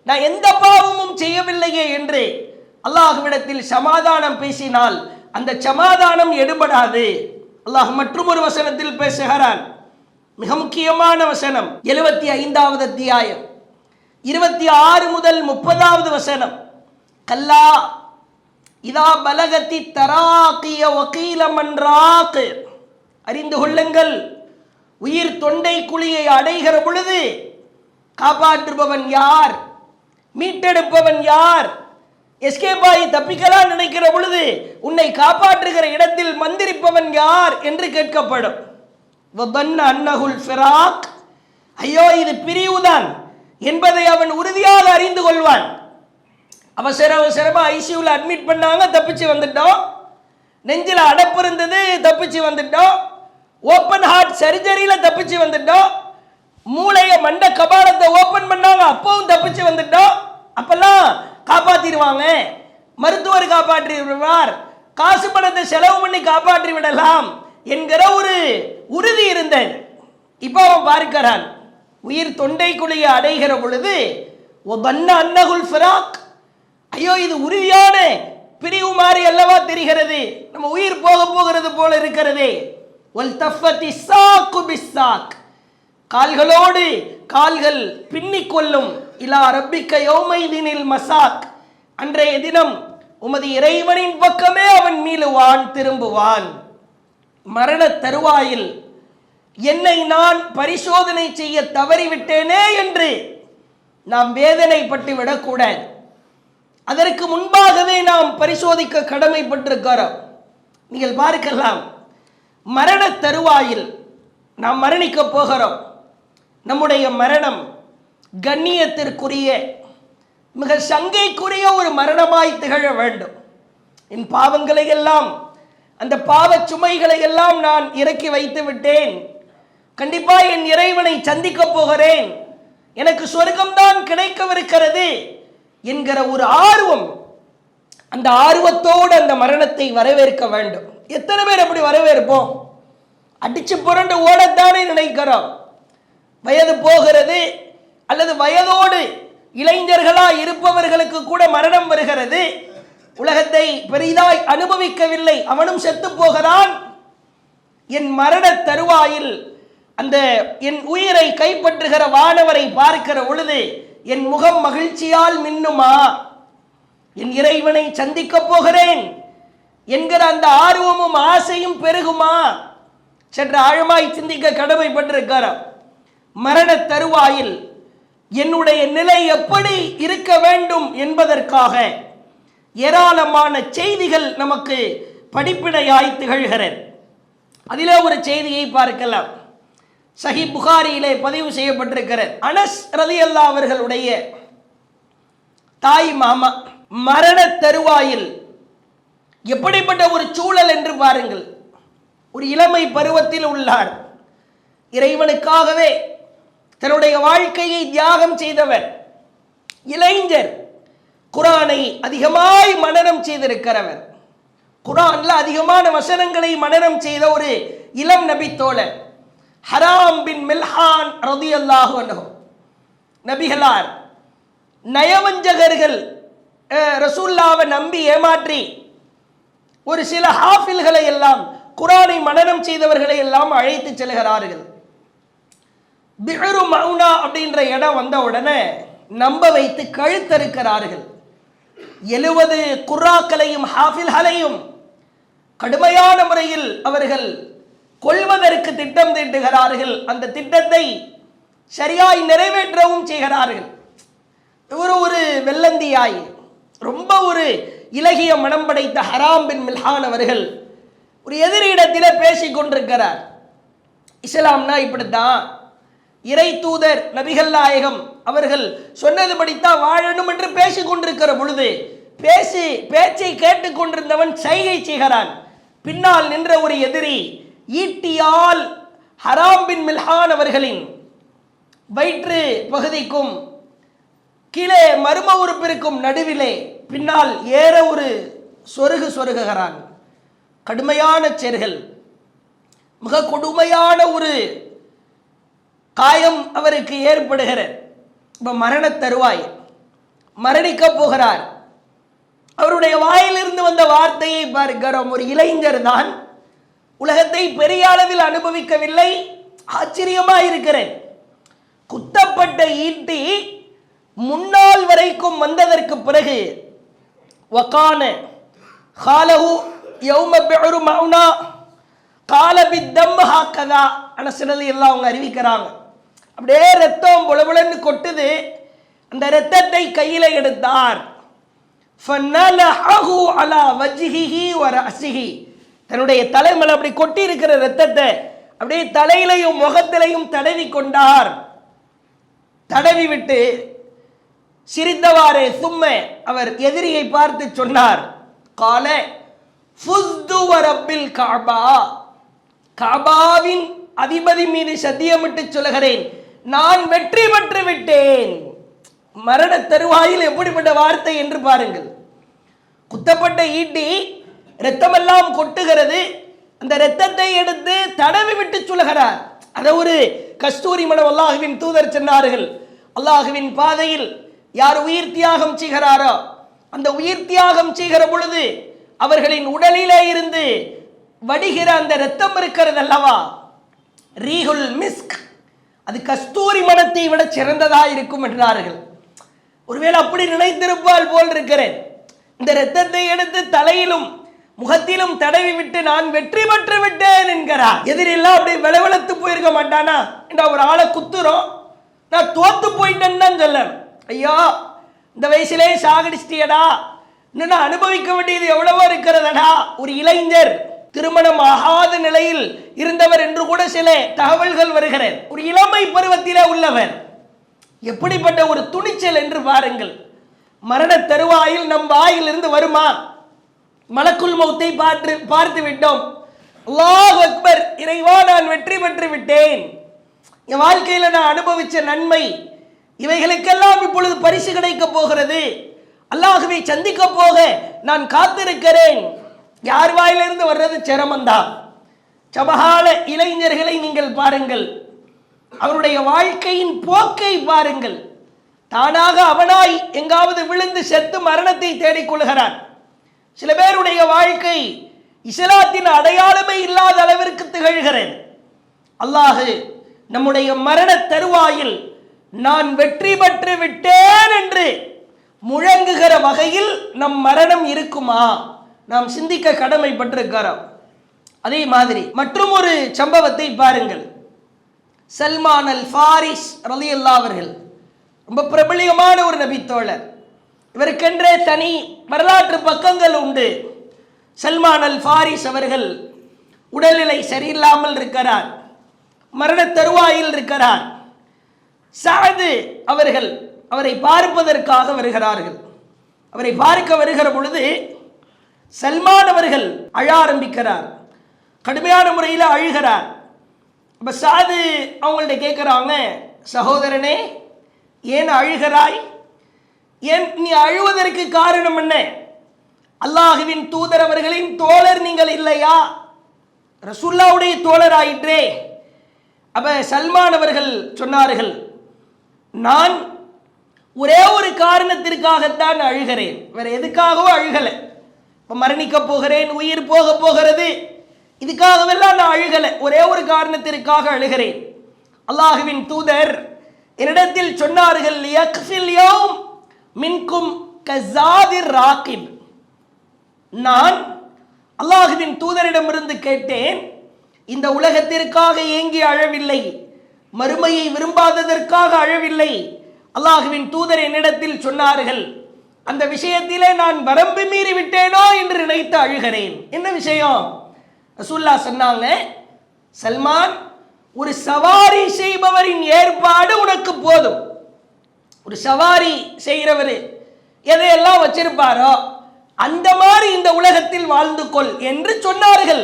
நான் எந்த பாவமும் செய்யவில்லையே என்று அல்லாஹ்விடத்தில் சமாதானம் பேசினால் அந்த சமாதானம் எடுபடாது. அல்லாஹ் மற்றும் ஒரு வசனத்தில் பேசுகிறான், மிக முக்கியமான வசனம், 75வது அத்தியாயம் 26 முதல் 30வது வசனம். கல்லா இதா பலகத்தி தராக்கிய வக்கீல மன்றாக்கு, அறிந்து கொள்ளுங்கள், உயிர் தொண்டை குழியை அடைகிற பொழுது காப்பாற்றுபவன் யார், மீட்டெடுப்பவன் யார், எஸ்கேபாய் தப்பிக்கலாம் நினைக்கிற பொழுது உன்னை காப்பாற்றுகிற இடத்தில் மந்திரிப்பவன் யார் என்று கேட்கப்படும். ஐயோ இது பிரிவுதான் என்பதை அவன் உறுதியாக அறிந்து கொள்வான். அவசரமா ஐசியூல அட்மிட் பண்ணாங்க, தப்பிச்சு வந்துட்டோம். நெஞ்சில அடைப்பு இருந்தது, தப்பிச்சு வந்துட்டோம். ஓப்பன் ஹார்ட் சர்ஜரியில தப்பிச்சு வந்துட்டோம். மூளைய மண்ட கபாலத்தை ஓபன் பண்ணாங்க, அப்பவும் தப்பிச்சு வந்துட்டோம். அப்பெல்லாம் காப்பாத்திடுவாங்க, மருத்துவர் காப்பாற்றி விடுவார், காசு பணத்தை செலவு பண்ணி காப்பாற்றி விடலாம் என்கிற ஒரு உறுதி இருந்தது. இப்ப அவன் பார்க்கிறான், உயிர் தொண்டைக்குழியை அடைகிற பொழுது ஐயோ இது உறுதியான பிரிவு மாறி அல்லவா தெரிகிறது, நம்ம உயிர் போக போகிறது போல இருக்கிறது. கால்களோடு கால்கள் பின்னிக் கொள்ளும். இலா ரப்பிக்க யௌமைதினில் மசாக், அன்றைய தினம் உமது இறைவனின் பக்கமே அவன் மீளுவான், திரும்புவான். மரண தருவாயில் என்னை நான் பரிசோதனை செய்ய தவறிவிட்டேனே என்று நாம் வேதனைப்பட்டு விடக்கூடாது. அதற்கு முன்பாகவே நாம் பரிசோதிக்க கடமைப்பட்டிருக்கிறோம். நீங்கள் பார்க்கலாம், மரண தருவாயில் நாம் மரணிக்க போகிறோம். நம்முடைய மரணம் கண்ணியத்திற்குரிய, மிக சங்கைக்குரிய ஒரு மரணமாய் திகழ வேண்டும். என் பாவங்களை எல்லாம், அந்த பாவ சுமைகளை எல்லாம் நான் இறக்கி வைத்து விட்டேன், கண்டிப்பா என் இறைவனை சந்திக்க போகிறேன், எனக்கு சொர்க்கம்தான் கிடைக்கவிருக்கிறது என்கிற ஒரு ஆர்வம், அந்த ஆர்வத்தோடு அந்த மரணத்தை வரவேற்க வேண்டும். எத்தனை பேர் அப்படி வரவேற்போம்? அடிச்சு புரண்டு ஓடத்தானே நினைக்கிறோம். வயது போகிறது, அல்லது வயதோடு இளைஞர்களா இருப்பவர்களுக்கு கூட மரணம் வருகிறது. உலகத்தை பெரிதாய் அனுபவிக்கவில்லை, அவனும் செத்து போகிறான். என் மரண தருவாயில் அந்த என் உயிரை கைப்பற்றுகிற வானவரை பார்க்கிற பொழுது என் முகம் மகிழ்ச்சியால் மின்னுமா, என் இறைவனை சந்திக்க போகிறேன் என்கிற அந்த ஆர்வமும் ஆசையும் பெருகுமா? சற்று ஆழமாய் சிந்திக்க கடமைப்பட்டிருக்கிறார். மரண தருவாயில் என்னுடைய நிலை எப்படி இருக்க வேண்டும் என்பதற்காக ஏராளமான செய்திகள் நமக்கு படிப்பினையாய் திகழ்கிறது. அதிலே ஒரு செய்தியை பார்க்கலாம். சஹி புகாரியிலே பதிவு செய்யப்பட்டிருக்கிறது. அனஸ் ரலியல்லாஹு அவர்களுடைய தாய் மாமா மரண தருவாயில் எப்படிப்பட்ட ஒரு சூழல் என்று பாருங்கள். ஒரு இளமை பருவத்தில் உள்ளார், இறைவனுக்காகவே தன்னுடைய வாழ்க்கையை தியாகம் செய்தவர், இளைஞர், குர்ஆனை அதிகமாய் மனனம் செய்திருக்கிறவர், குர்ஆன்ல அதிகமான வசனங்களை மனனம் செய்த ஒரு இளம் நபி தோழர் ஹராம் பின் மில்ஹான் ரலியல்லாஹு அன்ஹு. நபிகளார் நயவஞ்சகர்கள் ரசூலுல்லாஹ்வை நம்பி ஏமாற்றி ஒரு சில ஹாஃபில்களை எல்லாம், குர்ஆனை மனனம் செய்தவர்களை எல்லாம் அழைத்து செல்கிறார்கள். பிஹ்ரு மௌனா அப்படின்ற இடம் வந்த உடனே நம்ப வைத்து கழுத்தறுக்கிறார்கள். 70 குர்ஆக்களையும் ஹாஃபில்களையும் கடுமையான முறையில் அவர்கள் கொல்வதற்கு திட்டம் தீட்டுகிறார்கள். அந்த திட்டத்தை சரியாய் நிறைவேற்றவும் செய்கிறார்கள். ஒரு வெள்ளந்தியாய், ரொம்ப ஒரு இலகிய மனம் படைத்த ஹராம் பின் மில்ஹான் அவர்கள் ஒரு எதிரிடத்திலே பேசிக் கொண்டிருக்கிறார். இஸ்லாம்னா இப்படித்தான், இறை தூதர் நபிகள் நாயகம் அவர்கள் சொன்னதுபடித்தான் வாழணும் என்று பேசிக் கொண்டிருக்கிற பொழுது பேச்சை கேட்டுக் கொண்டிருந்தவன் சைகை செய்கிறான். பின்னால் நின்ற ஒரு எதிரி ஈட்டியால் ஹராம் பின் மில்ஹான் அவர்களின் வயிற்று பகுதிக்கும் கீழே மர்ம உறுப்பிற்கும் நடுவிலே பின்னால் ஏற ஒரு சொருகுகிறான். கடுமையான செருகல், மிக கொடுமையான ஒரு காயம் அவருக்கு ஏற்படுகிறது. இப்ப மரண தருவாய், மரணிக்க போகிறார். அவருடைய வாயிலிருந்து வந்த வார்த்தையை பார்க்கிறோம். ஒரு இளைஞர் தான், உலகத்தை பெரிய அளவில் அனுபவிக்கவில்லை. ஆச்சரியமா இருக்கிறேன். குத்தப்பட்ட ஈட்டி முன்னால் வரைக்கும் வந்ததற்கு பிறகு வகான காலஹு யௌம பிஉரு மௌனா கால பித்தம் ஹாக்கதா அனஸ்ரலி எல்லாம் அவங்க அறிவிக்கிறாங்க. அப்படியே ரத்தம் புலபுலன்னு கொட்டுது. அந்த ரத்தத்தை கையில எடுத்தார். ஃபனலஹு அலா வஜ்ஹிஹி வ ரஅஸிஹி, தன்னுடைய தலைமையில் அப்படி கொட்டி இருக்கிற ரத்தத்தை அப்படியே தலையிலையும் முகத்திலையும் தடவி கொண்டார். தடவி விட்டு சிரித்தவாறே சும்ம அவர் எதிரியை பார்த்து சொன்னார், கால ஃபுஸ்து வ ரப்பில் கஅபா, கஅபாவின் அதிபதி மீது சத்தியமிட்டு சொல்கிறேன், நான் வெற்றி பெற்று விட்டேன். மரண தருவாயில் எப்படிப்பட்ட வார்த்தை என்று பாருங்கள். குத்தப்பட்ட ஈட்டி இரத்தமெல்லாம் கொட்டுகிறது. அந்த இரத்தத்தை எடுத்து தடவி விட்டு சொல்கிறார். அதை ஒரு கஸ்தூரி மனம். அல்லாஹுவின் தூதர் சொன்னார்கள், அல்லாஹுவின் பாதையில் யார் உயிர் தியாகம் செய்கிறாரோ அந்த உயிர் தியாகம் செய்கிற பொழுது அவர்களின் உடலிலே இருந்து வடிகிற அந்த இரத்தம் இருக்கிறது அல்லவா, ரீஹுல் மிஸ்க், அது கஸ்தூரி மனத்தை விட சிறந்ததா இருக்கும் என்றார்கள். ஒருவேளை அப்படி நினைத்திருப்பால் போல் இருக்கிறேன். இந்த இரத்தத்தை எடுத்து தலையிலும் முகத்திலும் தடவி விட்டு நான் வெற்றி பெற்று விட்டேன் என்கிறார். எதிரெல்லாம் அப்படியே விளவெழுத்து போயிருக்க மாட்டானா? ஒரு ஆளை குத்துறோம், நான் தோத்து போயிட்டேன்னு தான் சொல்ல. ஐயா, இந்த வயசுலே சாகடிச்சிட்டியடா, இன்னும் நான் அனுபவிக்க வேண்டியது எவ்வளவோ இருக்கிறதடா. ஒரு இளைஞர் திருமணம் ஆகாத நிலையில் இருந்தவர் என்று கூட சில தகவல்கள் வருகிறது. ஒரு இளமை பருவத்திலே உள்ளவர். எப்படிப்பட்ட ஒரு துணிச்சல் என்று பாருங்கள். மரண தருவாயில் நம் வாயில் இருந்து வருமா? மலக்குல் மௌத்தை பார்த்து விட்டோம். அல்லாஹ் அக்பர், இறைவா நான் வெற்றி பெற்று விட்டேன். என் வாழ்க்கையில் நான் அனுபவிச்ச நன்மை இவைகளுக்கெல்லாம் இப்பொழுது பரிசு கிடைக்க போகிறது. அல்லாஹுவை சந்திக்க போக நான் காத்திருக்கிறேன். யார் வாயிலிருந்து வர்றது சிரமந்தான். சமகால இளைஞர்களை நீங்கள் பாருங்கள், அவருடைய வாழ்க்கையின் போக்கை பாருங்கள். தானாக அவனாய் எங்காவது விழுந்து செத்து மரணத்தை தேடிக்கொள்கிறான். சில பேருடைய வாழ்க்கை இஸ்லாத்தின் அடையாளமே இல்லாத அளவிற்கு திகழ்கிறது. அல்லாஹ் நம்முடைய மரண தருவாயில் நான் வெற்றி பெற்று விட்டேன் என்று முழங்குகிற வகையில் நம் மரணம் இருக்குமா? நாம் சிந்திக்க கடமைப்பட்டிருக்கிறோம். அதே மாதிரி மற்றும் ஒரு சம்பவத்தை பாருங்கள். சல்மான் அல் ஃபாரிஸ் ரலியல்லாஹு அவர்கள் ரொம்ப பிரபலியமான ஒரு நபித்தோழர். இவருக்கென்றே தனி வரலாற்று பக்கங்கள் உண்டு. சல்மான் அல் ஃபாரிஸ் அவர்கள் உடல்நிலை சரியில்லாமல் இருக்கிறார், மரண தருவாயில் இருக்கிறார். சாது அவர்கள் அவரை பார்ப்பதற்காக வருகிறார்கள். அவரை பார்க்க வருகிற பொழுது சல்மான் அவர்கள் அழ ஆரம்பிக்கிறார். கடுமையான முறையில் அழுகிறார். அப்ப சாது அவங்கள்ட்ட கேட்குறாங்க, சகோதரனே ஏன் அழுகிறாய்? ஏன் நீ அழுவதற்கு காரணம் என்ன? அல்லாஹுவின் தூதர் அவர்களின் தோழர் நீங்கள் இல்லையா? ரசூலுல்லாஹ்வுடைய தோழர் ஆயிற்றே. அப்ப சல்மான் அவர்கள் சொன்னார்கள், நான் ஒரே ஒரு காரணத்திற்காகத்தான் அழுகிறேன், வேற எதுக்காகவும் அழுகலை. இப்போ மரணிக்க போகிறேன், உயிர் போக போகிறது, இதுக்காகவெல்லாம் நான் அழுகலை, ஒரே ஒரு காரணத்திற்காக அழுகிறேன். அல்லாஹுவின் தூதர் என்னிடத்தில் சொன்னார்கள், யக்ஃபில் யௌம் மின்கும் கஸாதிர் ராகிப். நான் அல்லாஹுவின் தூதரிடமிருந்து கேட்டேன், இந்த உலகத்திற்காக ஏங்கி அழவில்லை, மறுமையை விரும்பாததற்காக அழவில்லை. அல்லாஹுவின் தூதர் என்னிடத்தில் சொன்னார்கள், அந்த விஷயத்திலே நான் வரம்பு மீறி விட்டேனோ என்று நினைத்து அழுகிறேன். என்ன விஷயம்? ரசூலுல்லாஹ் சொன்னாங்க, சல்மான், ஒரு சவாரி செய்பவரின் ஏற்பாடு உனக்கு போதும். ஒரு சவாரி செய்கிறவர் எதையெல்லாம் வச்சிருப்பாரோ அந்த மாதிரி இந்த உலகத்தில் வாழ்ந்து கொள் என்று சொன்னார்கள்.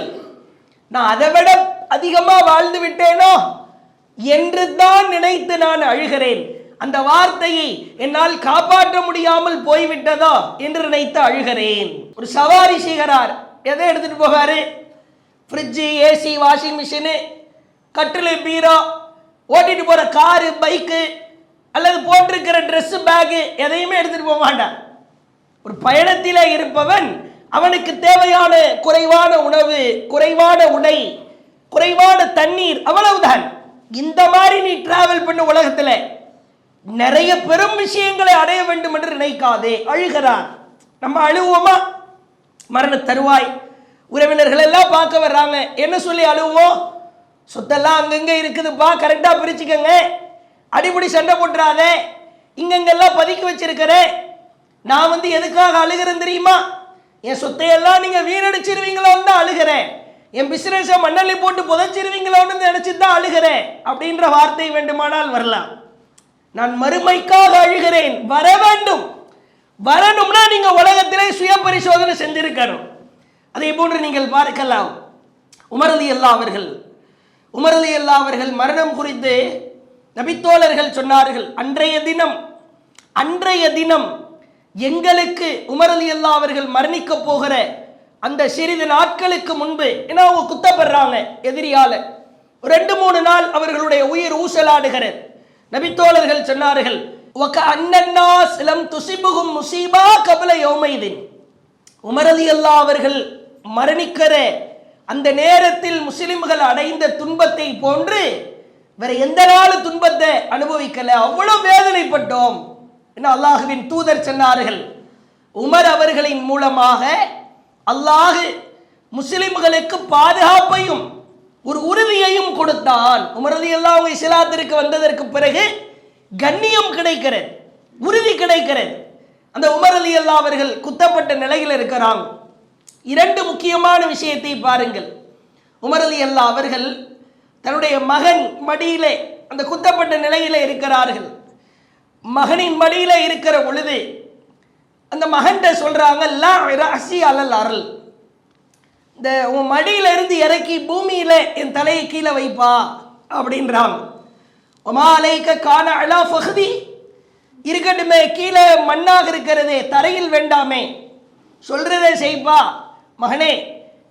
நான் அதை விட அதிகமா வாழ்ந்து விட்டேனோ என்று தான் நினைத்து நான் அழுகிறேன். அந்த வார்த்தையை என்னால் காப்பாற்ற முடியாமல் போய்விட்டதோ என்று நினைத்து அழுகிறேன். ஒரு சவாரி செய்கிறார். எதை எடுத்துட்டு போகாரு? ஃப்ரிட்ஜு, ஏசி, வாஷிங் மிஷினு, கட்டிலு, பீரோ, ஓட்டிட்டு போற காரு, பைக்கு அல்லது போட்டிருக்கிற ட்ரெஸ், பேகு எதையுமே எடுத்துட்டு போக மாட்டான். ஒரு பயணத்திலே இருப்பவன் அவனுக்கு தேவையான குறைவான உணவு, குறைவான உடை, குறைவான தண்ணீர், அவ்வளவுதான். இந்த மாதிரி நீ டிராவல் பண்ண உலகத்தில் நிறைய பெரும் விஷயங்களை அடைய வேண்டும் என்று நினைக்காதே. அழுகிறான். நம்ம அழுவோமா? மரண தருவாய் உறவினர்கள் எல்லாம் பார்க்க வர்றாங்க, என்ன சொல்லி அழுவோம்? சொத்தெல்லாம் அங்கங்க இருக்குதுப்பா, கரெக்டா பிரிச்சுக்கங்க, அடிப்படி சண்டை போட்டுறாத, இங்கெங்கெல்லாம் பதுக்கி வச்சிருக்கிறேன், நான் எதுக்காக அழுகிறேன் தெரியுமா? என் சொத்தையெல்லாம் நீங்க வீணடிச்சிருவீங்களோன்னு தான் அழுகிறேன், என் பிசினஸ மண்ணள்ளி போட்டு புதைச்சிருவீங்களோன்னு நினைச்சு தான் அழுகிறேன் அப்படின்ற வார்த்தை வேண்டுமானால் வரலாம். நான் மறுமைக்காக அழுகிறேன். வர வேண்டும். வரணும்னா நீங்க உலகத்திலே சுய பரிசோதனை செஞ்சிருக்கணும். அதே போன்று நீங்கள் பார்க்கலாம், உமர் ரலியல்லாஹு அவர்கள் மரணம் குறித்து நபித்தோழர்கள் சொன்னார்கள், அன்றைய தினம் எங்களுக்கு உமர் ரலியல்லாஹு அவர்கள் மரணிக்க போகிற அந்த சிறிது நாட்களுக்கு முன்பு, ஏன்னா அவங்க குத்தப்படுறாங்க எதிரியால, 2-3 நாள் அவர்களுடைய உயிர் ஊசலாடுகிறது. நபித்தோழர்கள் சொன்னார்கள், உமர் ரலியல்லாஹு அவர்கள் மரணிக்கிற அந்த நேரத்தில் முஸ்லிம்கள் அடைந்த துன்பத்தை போன்று வேற எந்த நாள் துன்பத்தை அனுபவிக்கல, அவ்வளவு வேதனைப்பட்டோம். அல்லாஹுவின் தூதர் சொன்னார்கள், உமர் அவர்களின் மூலமாக அல்லாஹ் முஸ்லிம்களுக்கு பாதுகாப்பையும் ஒரு உறுதியையும் கொடுத்தான். உமர் ரலியல்லாஹு இஸ்லாத்திற்கு வந்ததற்கு பிறகு கண்ணியம் கிடைக்கிறது, உறுதி கிடைக்கிறது. அந்த உமர் ரலியல்லாஹு அவர்கள் குத்தப்பட்ட நிலையில் இருக்கிறாங்க. 2 முக்கியமான விஷயத்தை பாருங்கள். உமர் ரலியல்லாஹு அவர்கள் தன்னுடைய மகன் மடியிலே அந்த குத்தப்பட்ட நிலையில இருக்கிறார்கள். மகனின் மடியில இருக்கிற பொழுது அந்த மகன்கிட்ட சொல்றாங்க, லா ரஅஸி அலல் அர்ல், இந்த உன் மடியில இருந்து இறக்கி பூமியில என் தலையை கீழே வைப்பா அப்படின்றாங்க. ஒமா அலைக கான அலா ஃபஹ்தி, இருக்கட்டுமே, கீழே மண்ணாக இருக்கிறதே, தரையில் வேண்டாமே, சொல்றதே செய்ப்பா மகனே,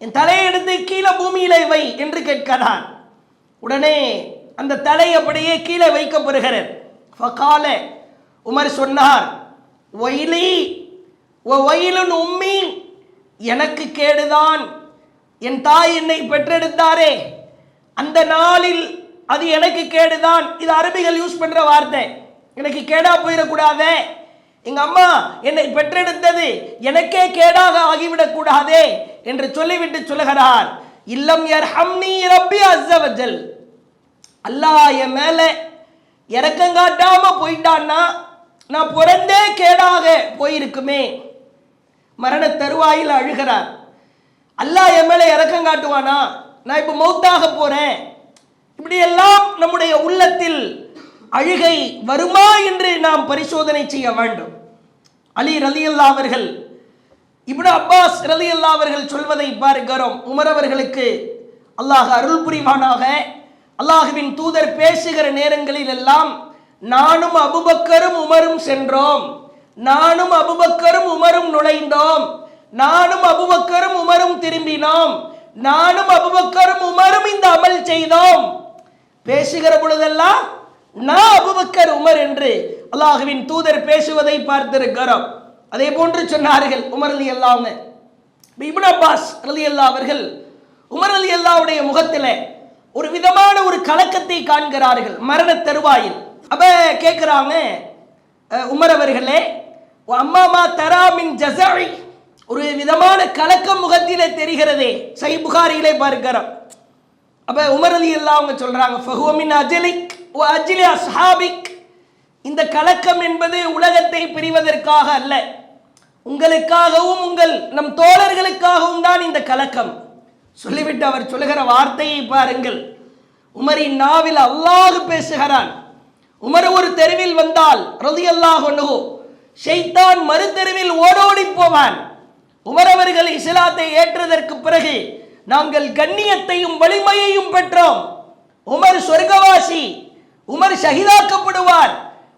என் தலையை எடுத்து கீழே பூமியில வை என்று கேட்கிறான். உடனே அந்த தலை அப்படியே கீழே வைக்கப்படுகிறது. ஃபகால, உமர் சொன்னார், ஒயிலி ஒயிலுன் உம்மி, எனக்கு கேடுதான், என் தாய் என்னை பெற்றெடுத்தாரே அந்த நாளில் அது எனக்கு கேடுதான். இது அரபிகள் யூஸ் பண்ற வார்த்தை. எனக்கு கேடா போயிடக்கூடாதே, எங்க அம்மா என்னை பெற்றெடுத்தது எனக்கே கேடாக ஆகிவிடக் கூடாதே என்று சொல்லிவிட்டு சொல்லுகிறார், இல்லம் யர்ஹம்னி ரப்பி அஸ்ஸ வஜல், அல்லாஹ் என் மேல இரக்கம் காட்டாம போயிட்டான்னா நான் பிறந்தே கேடாக போயிருக்குமே. மரண தருவாயில் அழுகிறார். அல்லாஹ் என் மேல இரக்கம் காட்டுவானா? நான் இப்ப மௌத்தாக போறேன். இப்படி எல்லாம் நம்முடைய உள்ளத்தில் அழுகை வருமா என்று நாம் பரிசோதனை செய்ய வேண்டும். அலி ரலியல்லாஹு அவர்கள், இப்னு அப்பாஸ் ரலியல்லாஹு அவர்கள் சொல்வதை பார்க்கிறோம். உமர் அவர்களுக்கு அல்லாஹ் அருள் புரிவானாக. அல்லாஹுவின் தூதர் பேசுகிற நேரங்களில் எல்லாம், நானும் அபூபக்கரும் உமரும் சென்றோம், நானும் அபூபக்கரும் உமரும் நுழைந்தோம், நானும் அபூபக்கரும் உமரும் திரும்பினோம், நானும் அபூபக்கரும் உமரும் இந்த அமல் செய்தோம். பேசுகிற பொழுதெல்லாம் நான் அபூபக்கர் உமர் என்று அல்லாஹுவின் தூதர் பேசுவதை பார்த்திருக்கிறோம். அதே போன்று சொன்னார்கள் உமர் ரலியல்லாஹு. இப்னு அப்பாஸ் ரலியல்லாஹு அவர்கள் உமர் ரலியல்லாஹுடைய முகத்தில் ஒரு விதமான ஒரு கலக்கத்தை காண்கிறார்கள் மரண தருவாயில். அப்ப கேட்கிறாங்க, உமர் அவர்களே, அம்மாமா தராமின் ஜஸஇ, ஒரு விதமான கலக்கம் முகத்திலே தெரிகிறதே, சஹீஹ் புகாரியிலே பார்க்கிறோம். அப்ப உமர் ரலியல்லாஹு அவங்க சொல்றாங்க, ஃபஹுவ மின் அஜலிக் வ அஜ்லி அஸ்ஹாபிக், இந்த கலக்கம் என்பது உலகத்தை பிரிவதற்காக அல்ல, உங்களுக்காகவும் நம் தோழர்களுக்காகவும் தான் இந்த கலக்கம். சொல்லிவிட்டு அவர் சொல்லுகிற வார்த்தையை பாருங்கள். உமரின் நாவில் அல்லாஹ் பேசுகிறான். உமர் ஒரு தெருவில் வந்தால் ரலியல்லாஹு அன்ஹு, ஷைத்தான் மறு தெருவில் ஓடோடி போவான். உமர் அவர்கள் இஸ்லாத்தை ஏற்றதற்கு பிறகு நாங்கள் கண்ணியத்தையும் வலிமையையும் பெற்றோம். உமர் சொர்க்கவாசி, உமர் ஷஹீதாக்கப்படுவார்.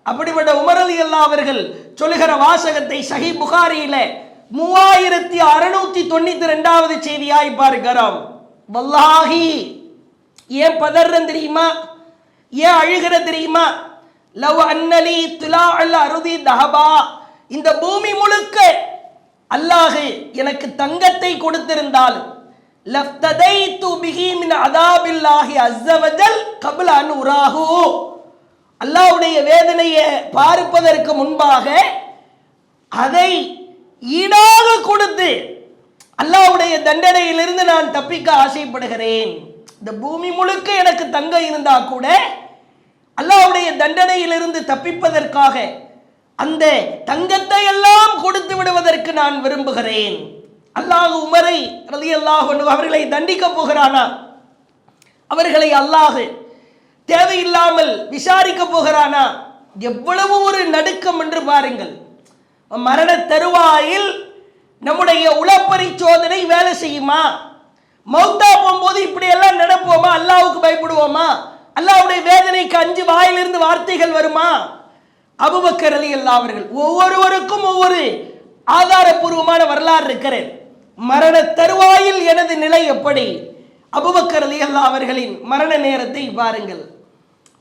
அப்படிப்பட்ட உமர் ரலியல்லாஹு அவர்கள் சொல்லுகிற வாசகத்தை சஹீஹ் புகாரியில 3692வது செய்தியாய் பார்க்கிறோம். வல்லாஹி, ஏன் பதறன் தெரியுமா? ஏன் அழுகிற தெரியுமா? லவ் அன்னலி துலாஅல் அர்தி தஹபா, இந்த பூமி முழுக்க அல்லாஹ் எனக்கு தங்கத்தை கொடுத்திருந்தால் லஃப்ததைது பிஹி மின் அதாபில்லாஹி அஸ்ஸ வஜல் கப்ல அன் உராஹு, அல்லாஹ்வுடைய வேதனையை பார்ப்பதற்கு முன்பாக அதை ஈடாக கொடுத்து அல்லாஹ்வுடைய தண்டனையிலிருந்து நான் தப்பிக்க ஆசைப்படுகிறேன். இந்த பூமி முழுக்க எனக்கு தங்கம் இருந்தா கூட அல்லாஹ்வுடைய தண்டனையிலிருந்து தப்பிப்பதற்காக அந்த தங்கத்தை எல்லாம் கொடுத்து விடுவதற்கு நான் விரும்புகிறேன். அல்லாஹ் உமரை ரலியல்லாஹு அன்ஹு அவர்களை தண்டிக்க போகிறானா? அவர்களை அல்லாஹ் தேவையில்லாமல் விசாரிக்க போகிறானா? எவ்வளவு ஒரு நடுக்கம் என்று பாருங்கள். மரண தருவாயில் நம்முடைய உளப்பரிசோதனை வேலை செய்யுமா? மௌத்தா போகும்போது இப்படி எல்லாம் நடப்போமா? அல்லாஹ்வுக்கு பயப்படுவோமா? அல்லாஹ்வுடைய வேதனைக்கு அஞ்சு வாயிலிருந்து வார்த்தைகள் வருமா? அபூபக்கர் ரலியல்லாஹு அவர்கள் ஒவ்வொருவருக்கும் ஒவ்வொரு ஆதாரபூர்வமான வரலாறு இருக்கிறது. மரண தருவாயில் எனது நிலை எப்படி? அபூபக்கர் ரலியல்லாஹு அவர்களின் மரண நேரத்தை பாருங்கள்.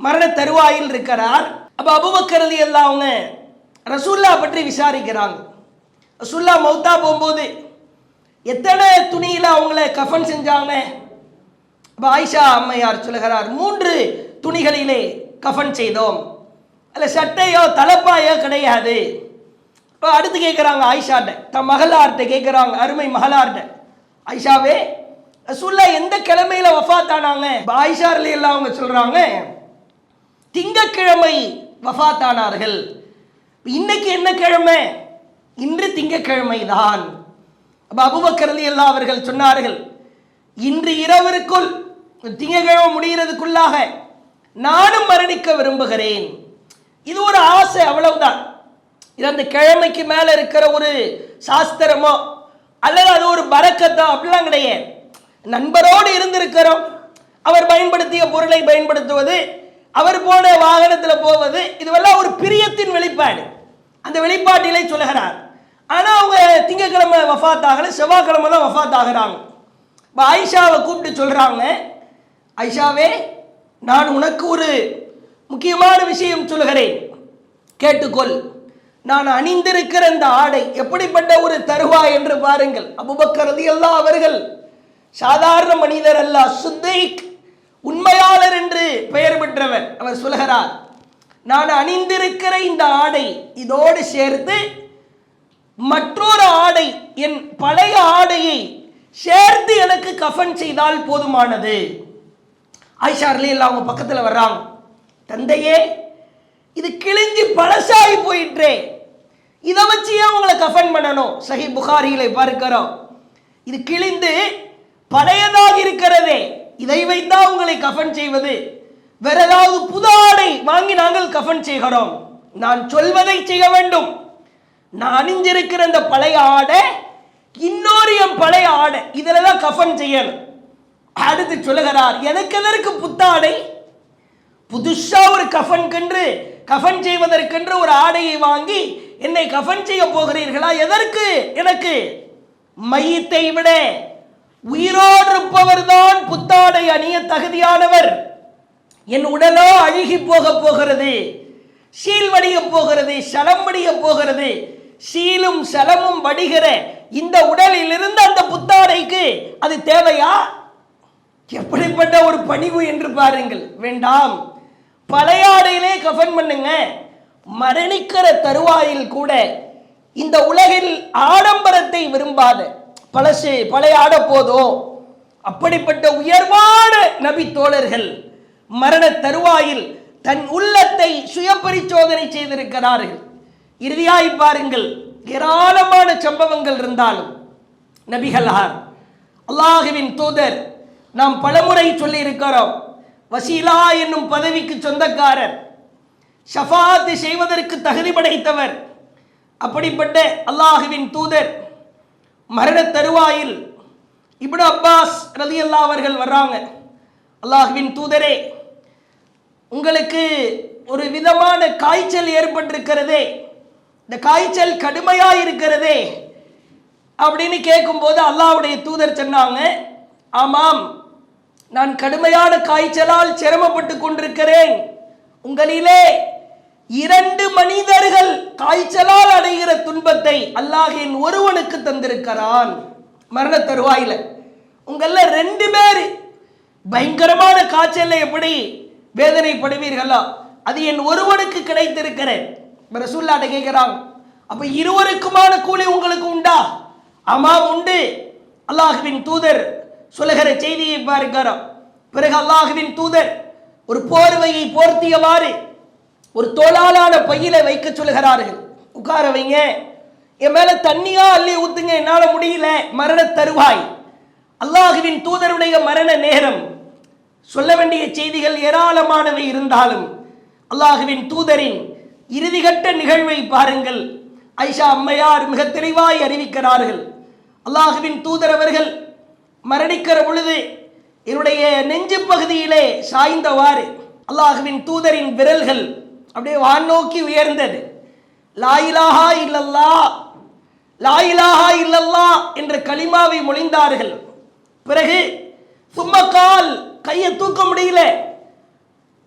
மரண தருவாயில் இருக்கிறார். அப்ப அபூபக்கர் ரலியல்லாஹு அவங்க ரசூலுல்லாஹ் பற்றி விசாரிக்கிறாங்க. ரசூலுல்லாஹ் மௌத்தா போகும்போது எத்தனை துணியில அவங்கள கஃபன் செஞ்சாங்க? அப்ப ஆயிஷா அம்மையார் சொல்லுகிறார், 3 துணிகளிலே கஃபன் செய்தோம். அல்ல சட்டையோ தலப்பாயோ கிடையாது. இப்போ அடுத்து கேட்குறாங்க ஆயிஷாட்ட, தன் மகளார்கிட்ட கேட்குறாங்க, அருமை மகளார்கிட்ட, ஆயிஷாவே ரசூலுல்லாஹ் எந்த கிழமையில வஃபாத் ஆனாங்க? ஆயிஷா ரலியல்லாஹு அவங்க சொல்றாங்க, திங்கக்கிழமை வஃபாத் ஆனார்கள். இன்னைக்கு என்ன கிழமை? இன்று திங்கக்கிழமை தான். அபூபக்கர் ரலியல்லாஹு அவர்கள் சொன்னார்கள், இன்று இரவிற்குள் திங்கக்கிழமை முடிகிறதுக்குள்ளாக நானும் மரணிக்க விரும்புகிறேன். இது ஒரு ஆசை, அவ்வளவுதான். இது அந்த கிழமைக்கு மேல இருக்கிற ஒரு சாஸ்திரமோ அல்லது அது ஒரு பரக்கத்தோ அப்படிலாம் கிடையாது. நண்பரோடு இருந்திருக்கிறோம், அவர் பயன்படுத்திய பொருளை பயன்படுத்துவது, அவர் போன வாகனத்தில் போவது, இதுவெல்லாம் ஒரு பிரியத்தின் வெளிப்பாடு. அந்த வெளிப்பாட்டிலே சொல்லுகிறார். ஆனால் அவங்க திங்கக்கிழமை வஃபாத் ஆகலை, செவ்வாய்க்கிழமை தான் வஃபாத் ஆகிறாங்க. இப்போ ஆயிஷாவை கூப்பிட்டு சொல்கிறாங்க, ஆயிஷாவே நான் உனக்கு ஒரு முக்கியமான விஷயம் சொல்லுகிறேன், கேட்டுக்கொள். நான் அணிந்திருக்கிற இந்த ஆடை எப்படிப்பட்ட ஒரு தருவாய் என்று பாருங்கள். அபூபக்கர் ரலியல்லாஹு அவர்கள் சாதாரண மனிதர் அல்ல, சித்தீக், உண்மையாளர் என்று பெயர் பெற்றவர். அவர் சொல்கிறார், நான் அணிந்திருக்கிற இந்த ஆடை இதோடு சேர்த்து மற்றொரு ஆடை, என் பழைய ஆடையை சேர்த்து எனக்கு கஃபன் செய்தால் போதுமானது. ஆயிஷா ரலியல்லாஹு அவங்க பக்கத்தில் வர்றாங்க, தந்தையே இது கிழிஞ்சு பழசாகி போயிற்றே, இதை வச்சு ஏன் உங்களை கஃபன் பண்ணணும்? சஹீஹ் புகாரியிலே பார்க்கிறோம், இது கிழிந்து பழையதாக இருக்கிறதே, இதை வைத்தா உங்களை கஃபன் செய்வது? வேற ஏதாவது புது ஆடை வாங்கி நாங்கள் கஃபன் செய்கிறோம். நான் சொல்வதை செய்ய வேண்டும். நான் அணிஞ்சிருக்கிற இந்த பழைய ஆடை இன்னொரு என் பழைய ஆடை, இதில் தான் கஃபன் செய்யணும். அடுத்து சொல்லுகிறார், எனக்கு எதற்கு புத்தாடை? புதுசா ஒரு கஃபன் செய்வதற்கென்று ஒரு ஆடையை வாங்கி என்னை கஃபன் செய்ய போகிறீர்களா? எதற்கு? எனக்கு மையத்தை விட உயிரோடு இருப்பவர் தான் புத்தாடை அணிய தகுதியானவர். என் உடலோ அழுகி போக போகிறது, சீல் வடிய போகிறது, சலம் வடிய போகிறது. சீலும் சலமும் வடிகிற இந்த உடலில் இருந்து அந்த புத்தாடைக்கு அது தேவையா? எப்படிப்பட்ட ஒரு பணிவு என்று பாருங்கள். வேண்டாம், பழைய ஆடையிலே கஃபன் பண்ணுங்க. மரணிக்கிற தருவாயில் கூட இந்த உலகில் ஆடம்பரத்தை விரும்பாத, பழைய ஆட போதும், அப்படிப்பட்ட உயர்வான நபி தோழர்கள் மரண தருவாயில் தன் உள்ளத்தை சுய பரிசோதனை செய்திருக்கிறார்கள். இறுதியாய் பாருங்கள், ஏராளமான சம்பவங்கள் இருந்தாலும் நபிகளார், அல்லாஹுவின் தூதர், நாம் பலமுறை சொல்லி இருக்கிறோம், வசீலா என்னும் பதவிக்கு சொந்தக்காரர், ஷஃபாத் செய்வதற்கு தகுதி படைத்தவர். அப்படிப்பட்ட அல்லாஹுவின் தூதர் மரண தருவாயில் இப்னு அப்பாஸ் ரலியல்லாஹு அவர்கள் வர்றாங்க, அல்லாஹ்வின் தூதரே, உங்களுக்கு ஒரு விதமான காய்ச்சல் ஏற்பட்டிருக்கிறதே, இந்த காய்ச்சல் கடுமையாக இருக்கிறதே அப்படின்னு கேட்கும்போது அல்லாஹ்வுடைய தூதர் சொன்னாங்க, ஆமாம், நான் கடுமையான காய்ச்சலால் சிரமப்பட்டு கொண்டிருக்கிறேன். உங்களிலே 2 மனிதர்கள் காய்ச்சலால் அடைகிற துன்பத்தை அல்லாஹ் என் ஒருவனுக்கு தந்திருக்கிறான். மரண தருவாயில உங்கள 2 பேர் பயங்கரமான காய்ச்சல்ல எப்படி வேதனைப்படுவீர்களா, அது என் ஒருவனுக்கு கிடைத்திருக்கிறேன். ரசூலுல்லாஹ் கேட்கிறாங்க, அப்ப இருவருக்குமான கூலி உங்களுக்கு உண்டா? ஆமாம் உண்டு. அல்லாஹ்வின் தூதர் சொல்லுகிற செய்தியை பார்க்கிறோம். பிறகு அல்லாஹ்வின் தூதர் ஒரு போர்வையை போர்த்தியவாறு ஒரு தோளாலான பையில வைக்க சொல்லுகிறார்கள். உட்கார வைங்க, என் மேல தண்ணியா அள்ளி ஊத்துங்க, என்னால முடியல, மரண தருவாய். அல்லாஹ்வின் தூதருடைய மரண நேரம். சொல்ல வேண்டிய செய்திகள் ஏராளமானவை இருந்தாலும் அல்லாஹ்வின் தூதரின் இறுதிகட்ட நிகழ்வை பாருங்கள். ஐஷா அம்மையார் மிக தெளிவாய் அறிவிக்கிறார்கள், அல்லாஹ்வின் தூதர் அவர்கள் மரணிக்கிற பொழுது என்னுடைய நெஞ்சு பகுதியிலே சாய்ந்தவாறு அல்லாஹ்வின் தூதரின் விரல்கள் அப்படியே வான் நோக்கி உயர்ந்தது. லா இலாஹா இல்லல்லாஹ், லா இலாஹா இல்லல்லாஹ் என்ற கலிமாவை மொழிந்தார்கள். பிறகு சும்மக்கால், கையை தூக்க முடியல,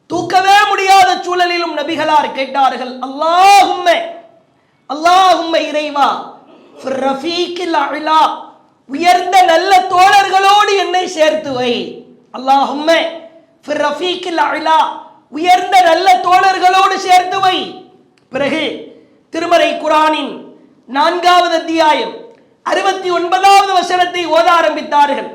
தூக்கவே முடியாத சூழலிலும் நபிகளார் கேட்டார்கள், அல்லாஹும்ம, அல்லாஹும்ம இறைவா, ரஃபீக்கில் அலா, உயர்ந்த நல்ல தோழர்களோடு என்னை சேர்த்து வை. அல்லாஹும்ம ரஃபீக்கில் அலா, உயர்ந்த நல்ல தோழர்களோடு சேர்த்து வை. பிறகு திருமறை குர்ஆனின் 4வது அத்தியாயம் 69வது வசனத்தை ஓத ஆரம்பித்தார்கள்.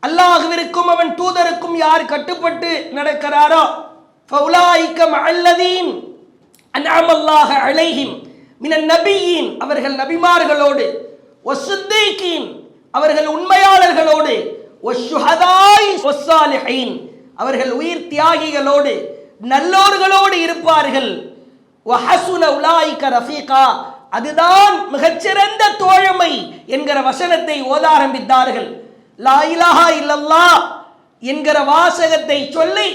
அல்லாஹ்விற்கும் அவன் தூதருக்கும் யார் கட்டுப்பட்டு நடக்கிறாரோ ஃபௌலாயிக மஅல்லதீன் அன்அமல்லாஹு அலைஹிம் மினன் நபியீன், அவர்கள் நபிமார்களோடு, வஸ்ஸித்தீகீன், அவர்கள் உண்மையாளர்களோடு, வஷ்ஷுஹதாய் வஸ்ஸாலிஹீன், அவர்கள் உயிர் தியாகிகளோடு நல்லோர்களோடு இருப்பார்கள். வஹஸுன உலாயிக ரஃபீகா, அதுதான் மிகச்சிறந்த தோழமை என்கிற வசனத்தை ஓத ஆரம்பித்தார்கள். லா இலாஹா இல்லல்லாஹ் என்கிற வாசகத்தை சொல்லி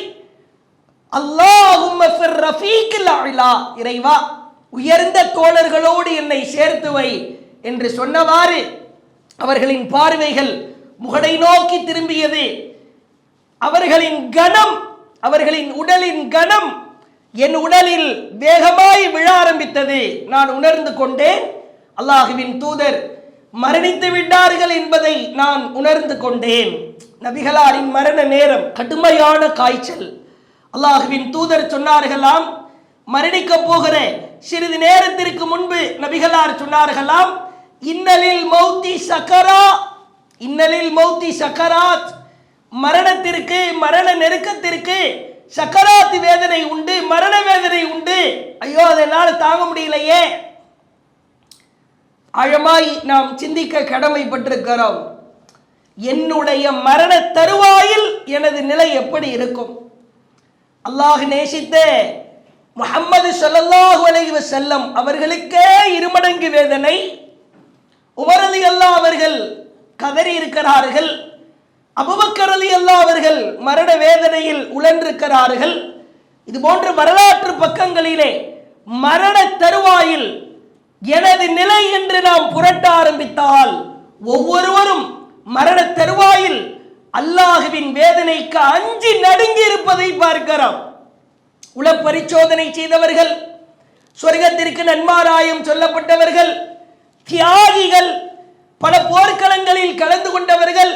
அல்லாஹும்ம ஃபிர் ரஃபீக்கில் அலா, இறைவா உயர்ந்த தோழர்களோடு என்னை சேர்த்து வை என்று சொன்னவாறு அவர்களின் பார்வைகள் முகடை நோக்கி திரும்பியது. அவர்களின் கணம், அவர்களின் உடலின் கணம் என் உடலில் வேகமாய் விழ ஆரம்பித்தது. நான் உணர்ந்து கொண்டேன், அல்லாஹ்வின் தூதர் மரணித்து விட்டார்கள் என்பதை நான் உணர்ந்து கொண்டேன். நபிகளாரின் மரண நேரம், கடுமையான காய்ச்சல். அல்லாஹ்வின் தூதர் சொன்னார்களாம், மரணிக்க போகிற சிறிது நேரத்திற்கு முன்பு நபிகளார் சொன்னார்களாம், இன்னலில் மௌத்தி சக்கரா, இன்னலில் மௌத்தி சக்கராத், மரணத்திற்கு, மரண நெருக்கத்திற்கு சக்கராத் வேதனை உண்டு, மரண வேதனை உண்டு. ஐயோ, அதனால் தாங்க முடியலையே. ஆழமாய் நாம் சிந்திக்க கடமைப்பட்டிருக்கிறோம். என்னுடைய மரண தருவாயில் எனது நிலை எப்படி இருக்கும்? அல்லாஹ் நேசித்த முஹம்மது ஸல்லல்லாஹு அலைஹி வஸல்லம் அவர்களுக்கே 2 மடங்கு வேதனை. உமர் ரலியல்லாஹு அவர்கள் கதறி இருக்கிறார்கள், அபூபக்கர் ரலியல்லாஹு அவர்கள் மரண வேதனையில் உழன்றிருக்கிறார்கள். இது போன்ற வரலாற்று பக்கங்களிலே மரண தருவாயில் எனது நிலை என்று நாம் புரட்ட ஆரம்பித்தால் ஒவ்வொருவரும் மரண தருவாயில் அல்லாஹ்வின் வேதனைக்கு அஞ்சி நடுங்கி இருப்பதை பார்க்கிறோம். உள பரிசோதனை செய்தவர்கள், சொர்க்கத்திற்கு நன்மாராயம் சொல்லப்பட்டவர்கள், தியாகிகள், பல போர்க்களங்களில் கலந்து கொண்டவர்கள்,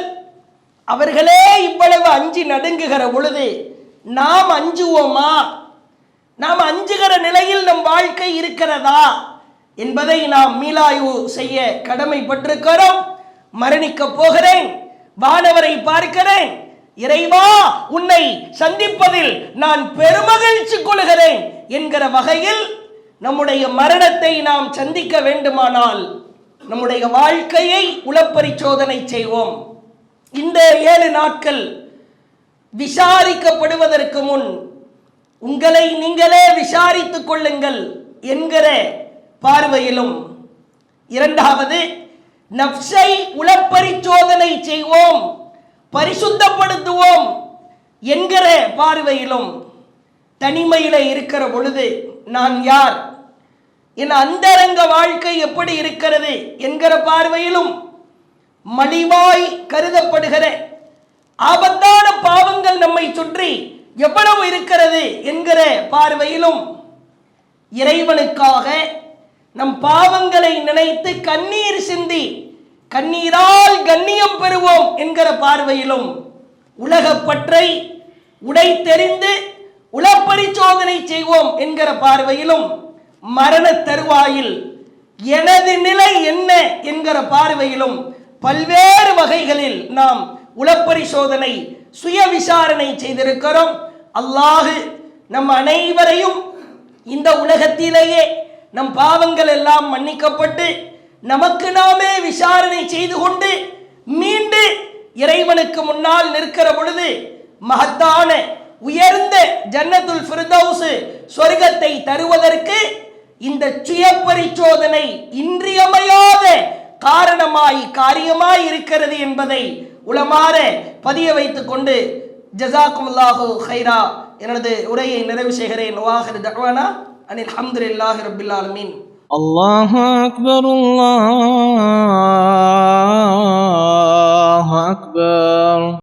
அவர்களே இவ்வளவு அஞ்சி நடுங்குகிற பொழுது நாம் அஞ்சுவோமா? நாம் அஞ்சுகிற நிலையில் நம் வாழ்க்கை இருக்கிறதா என்பதை நாம் மீளாய்வு செய்ய கடமைப்பட்டிருக்கிறோம். மரணிக்க போகிறேன், வானவரை பார்க்கிறேன், இறைவா உன்னை சந்திப்பதில் நான் பெருமகிழ்ச்சி கொள்கிறேன் என்கிற வகையில் நம்முடைய மரணத்தை நாம் சந்திக்க வேண்டுமானால் நம்முடைய வாழ்க்கையை உளப்பரிசோதனை செய்வோம். இந்த 7 நாட்கள் விசாரிக்கப்படுவதற்கு முன் உங்களை நீங்களே விசாரித்துக் கொள்ளுங்கள் என்கிற பார்வையிலும், இரண்டாவது நப்சை உளப்பரிசோதனை செய்வோம், பரிசுத்தப்படுத்துவோம் என்கிற பார்வையிலும், தனிமையில இருக்கிற பொழுது நான் யார், என் அந்தரங்க வாழ்க்கை எப்படி இருக்கிறது என்கிற பார்வையிலும், மலிவாய் கருதப்படுகிற ஆபத்தான பாவங்கள் நம்மை சுற்றி எவ்வளவு இருக்கிறது என்கிற பார்வையிலும், இறைவனுக்காக நம் பாவங்களை நினைத்து கண்ணீர் சிந்தி கண்ணீரால் கண்ணியம் பெறுவோம் என்கிற பார்வையிலும், உலகப்பற்றை உடை தெரிந்து உளப்பரிசோதனை செய்வோம் என்கிற பார்வையிலும், மரண தருவாயில் எனது நிலை என்ன என்கிற பார்வையிலும் பல்வேறு வகைகளில் நாம் உளப்பரிசோதனை சுய விசாரணை செய்திருக்கிறோம். அல்லாஹ் நம் அனைவரையும் இந்த உலகத்திலேயே நம் பாவங்கள் எல்லாம் மன்னிக்கப்பட்டு நமக்கு நாமே விசாரணை செய்து கொண்டு மீண்டு இறைவனுக்கு முன்னால் நிற்கிற பொழுது மகத்தான உயர்ந்த ஜன்னத்துல் ஃபிர்தௌஸ் சொர்க்கத்தை தருவதற்கு இந்த சுய பரிசோதனை இன்றியமையாத காரியமாய் இருக்கிறது என்பதை உளமாற பதிய வைத்துக் கொண்டு ஜஸாக்குமுல்லாஹு ஹைரா எனது உரையை நிறைவு செய்கிறேன். வாஹிரு தஅவானா அனில் ஹம்துலில்லாஹி ரப்பில் ஆலமீன். அல்லாஹு அக்பர், அல்லாஹு அக்பர்.